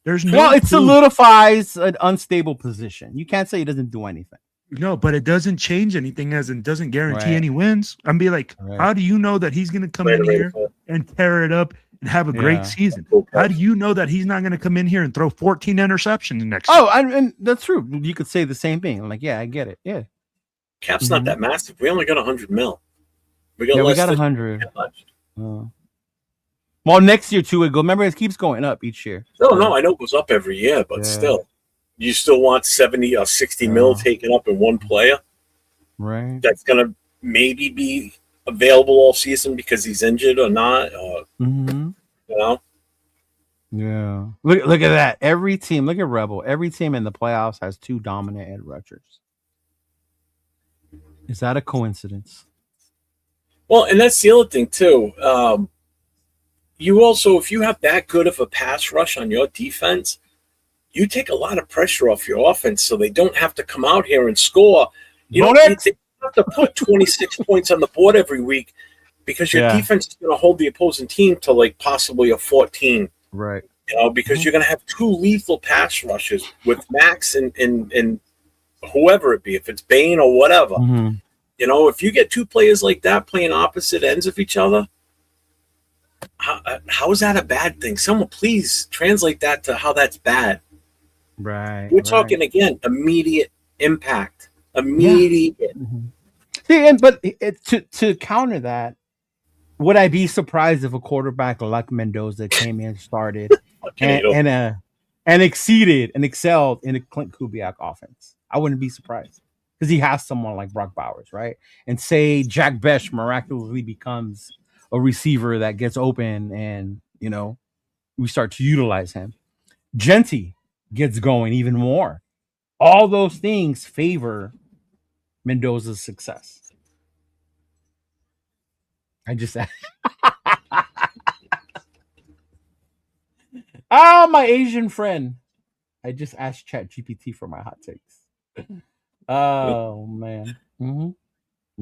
There's no. Well, it proof. solidifies an unstable position. You can't say it doesn't do anything. No, but it doesn't change anything, as in doesn't guarantee Right. any wins. I'm be like, Right. how do you know that he's going to come in here and tear it up and have a Yeah. great season? How do you know that he's not going to come in here and throw 14 interceptions next? Oh, and that's true. You could say the same thing. I'm like, yeah, I get it. Yeah, Cap's not that massive. We only got 100 mil. We got yeah, we less got than 100. Well, next year too, it go. Remember, it keeps going up each year. No, I know it goes up every year, but Yeah. still, you still want 70 or 60 mil taken up in one player Right. that's going to maybe be available all season because he's injured or not, or Mm-hmm. you know. Yeah. Look at that. Every team, look at Rebel. Every team in the playoffs has 2 dominant edge rushers. Is that a coincidence? Well, and that's the other thing too. You also, if you have that good of a pass rush on your defense, you take a lot of pressure off your offense, so they don't have to come out here and score. You don't have to put 26 points on the board every week, because your defense is going to hold the opposing team to like possibly a 14. Right. You know, because you're going to have 2 lethal pass rushes with Max and whoever it be, if it's Bain or whatever. Mm-hmm. You know, if you get 2 players like that playing opposite ends of each other, how is that a bad thing? Someone please translate that to how that's bad. Right. We're talking again, immediate impact. See, but to counter that, would I be surprised if a quarterback like Mendoza came in, started, and exceeded and excelled in a Clint Kubiak offense? I wouldn't be surprised, because he has someone like Brock Bowers, right? And say Jack Besh miraculously becomes a receiver that gets open, and you know, we start to utilize him. Genty gets going even more. All those things favor Mendoza's success. I just my Asian friend. I just asked ChatGPT for my hot takes. Oh man. Mm-hmm.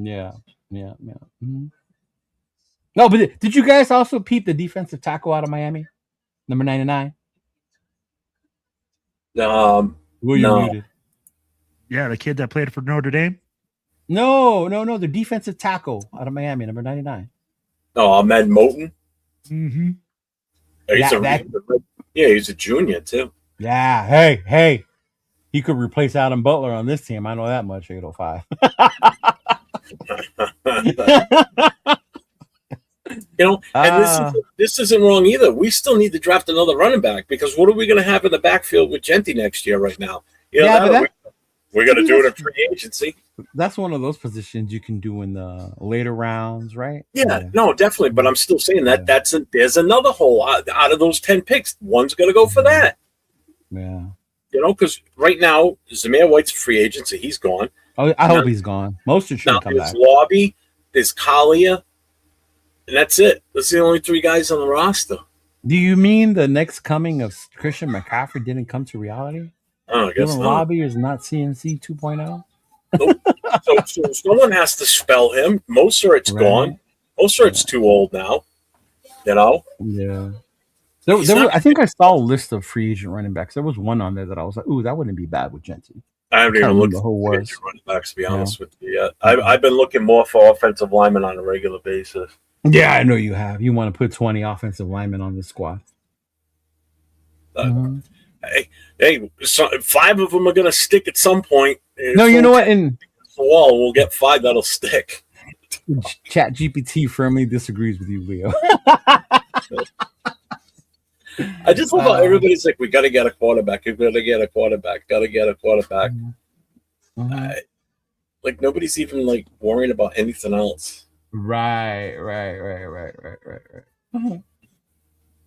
Yeah. Mm-hmm. No, but did you guys also peep the defensive tackle out of Miami, number 99? No. Muted. Yeah, the kid that played for Notre Dame. No. The defensive tackle out of Miami, number 99. Oh, Ahmed Moten. Mm-hmm. He's a junior too. Yeah. Hey. He could replace Adam Butler on this team. I know that much. 805. You know, and this isn't wrong either. We still need to draft another running back, because what are we going to have in the backfield with Genty next year right now? You know, we're going to do it in free agency. That's one of those positions you can do in the later rounds, right? Yeah, no, definitely. But I'm still saying that there's another hole out of those 10 picks. One's going to go for that. Yeah. You know, because right now, Zamir White's a free agent, so he's gone. Oh, I hope he's gone. Most should come there's back. Lobby, there's Kalia, and that's it. That's the only 3 guys on the roster. Do you mean the next coming of Christian McCaffrey didn't come to reality? Oh, I guess Dylan not. Lobby is not CMC 2.0? Nope. So someone has to spell him. Mosert's gone. Mosert's too old now. You know? Yeah. I think I saw a list of free agent running backs. There was one on there that I was like, ooh, that wouldn't be bad with Genty. I haven't even looked at who was running backs, to be honest with you yet. I've been looking more for offensive linemen on a regular basis. Yeah, I know you have. You want to put 20 offensive linemen on this squad. Hey, 5 of them are going to stick at some point. No, you know what? And the wall, we'll get 5 that'll stick. ChatGPT firmly disagrees with you, Leo. I just love how everybody's like, we got to get a quarterback. We've got to get a quarterback. Got to get a quarterback. Like, nobody's even like worrying about anything else. Right.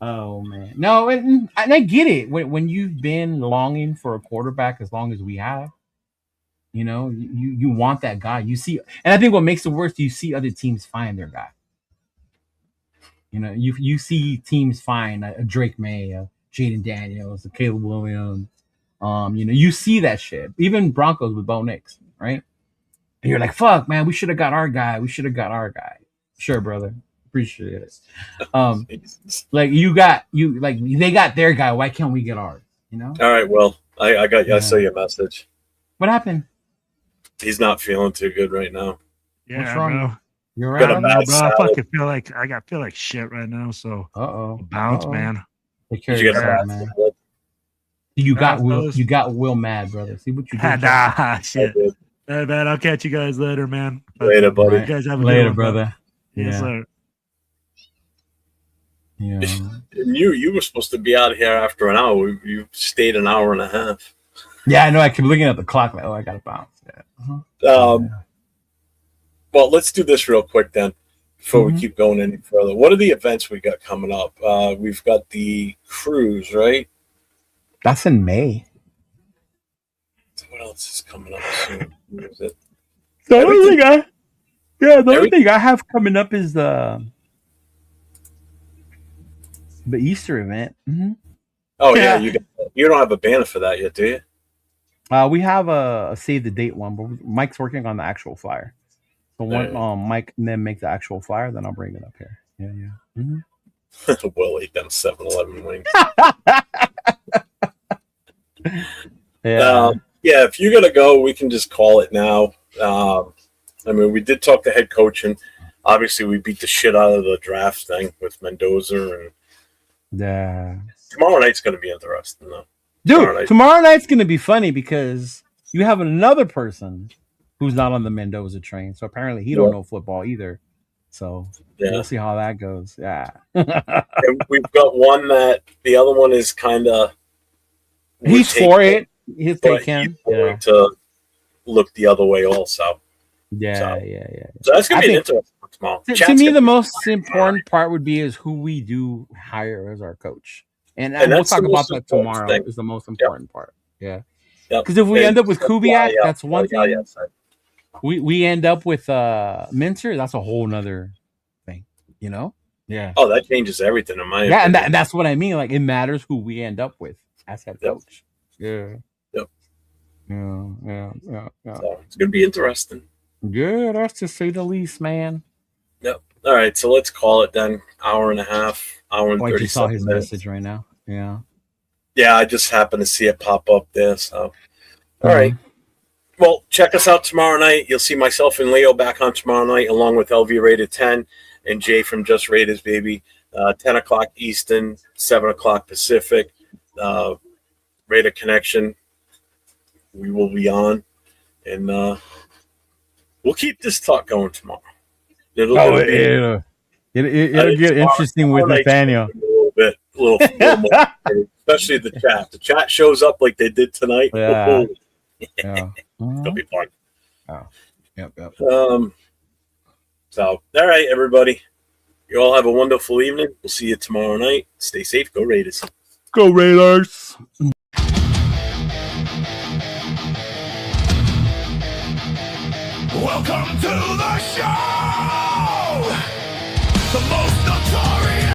Oh man, no, and I get it. When you've been longing for a quarterback as long as we have, you want that guy. You see, and I think what makes it worse, you see other teams find their guy. You see teams find a Drake May, a Jaden Daniels, a Caleb Williams. You see that shit. Even Broncos with Bo Nix, right? And you're like, fuck, man, we should have got our guy. Sure, brother. Appreciate it. They got their guy. Why can't we get ours? All right, well, I got you. I saw your message. What happened? He's not feeling too good right now. Yeah, what's wrong? bro. You're Got a right. bad Bro, I salad. fucking feel like shit right now. So bounce, man. Take care Did of you get a yourself, bad man. salad? You got Nah, Will. fellas. You got Will mad, brother. See what you did. Nah, shit. I did. Hey, man, I'll catch you guys later, man. Later, buddy. You guys have a good Later, one, brother. Yes, Yeah. sir. Yeah. And you were supposed to be out here after an hour. You stayed an hour and a half. Yeah, I know. I keep looking at the clock. Like, I gotta bounce. Yeah. Uh-huh. Well, let's do this real quick then before Mhm. we keep going any further. What are the events we got coming up? We've got the cruise, right? That's in May. What else is coming up soon? Who is it? The only Everything- thing I have coming up is the Easter event. Mm-hmm. Oh yeah, Yeah. you don't have a banner for that yet, do you? We have a save the date one, but Mike's working on the actual flyer. So when Mike and then make the actual flyer, then I'll bring it up here. Yeah. Mm-hmm. Will ate them 7-Eleven wings. Yeah. Yeah, if you're gonna go, we can just call it now. I mean, we did talk to head coach, and obviously we beat the shit out of the draft thing with Mendoza, and Yeah. tomorrow night's gonna be interesting, though. Dude, tomorrow night's gonna be funny because you have another person who's not on the Mendoza train. So apparently he don't know football either. So we'll see how that goes. Yeah. And we've got one that the other one is kind of He's for it. He'll take him. Going to look the other way also. Yeah. So that's gonna be an interesting one tomorrow. To me, the most important part would be is who we do hire as our coach. And we'll talk about that tomorrow. Thing. Is the most important part. Yeah. Yep. Because if we end up with Kubiak, that's one thing. Yeah. We end up with Minter, that's a whole nother thing, Yeah. Oh, that changes everything in my Yeah, opinion. and that's what I mean. Like, it matters who we end up with as head coach. Yeah. Yep. Yeah. So it's gonna be interesting. Yeah, that's to say the least, man. Yep. All right, so let's call it then. Hour and a half, hour and I 30 just saw his minutes. message right now. Yeah. Yeah, I just happened to see it pop up there. So, all right. Well, check us out tomorrow night. You'll see myself and Leo back on tomorrow night, along with LV Raider 10 and Jay from Just Raiders, baby. 10 o'clock Eastern, 7 o'clock Pacific. Raider Connection. We will be on, and we'll keep this talk going tomorrow. It'll Get interesting with Nathaniel. A little more, especially the chat. The chat shows up like they did tonight. Yeah. It'll be fun. Oh. Yep. So, all right, everybody. You all have a wonderful evening. We'll see you tomorrow night. Stay safe. Go Raiders. Go Raiders. Welcome to the show! The most notorious!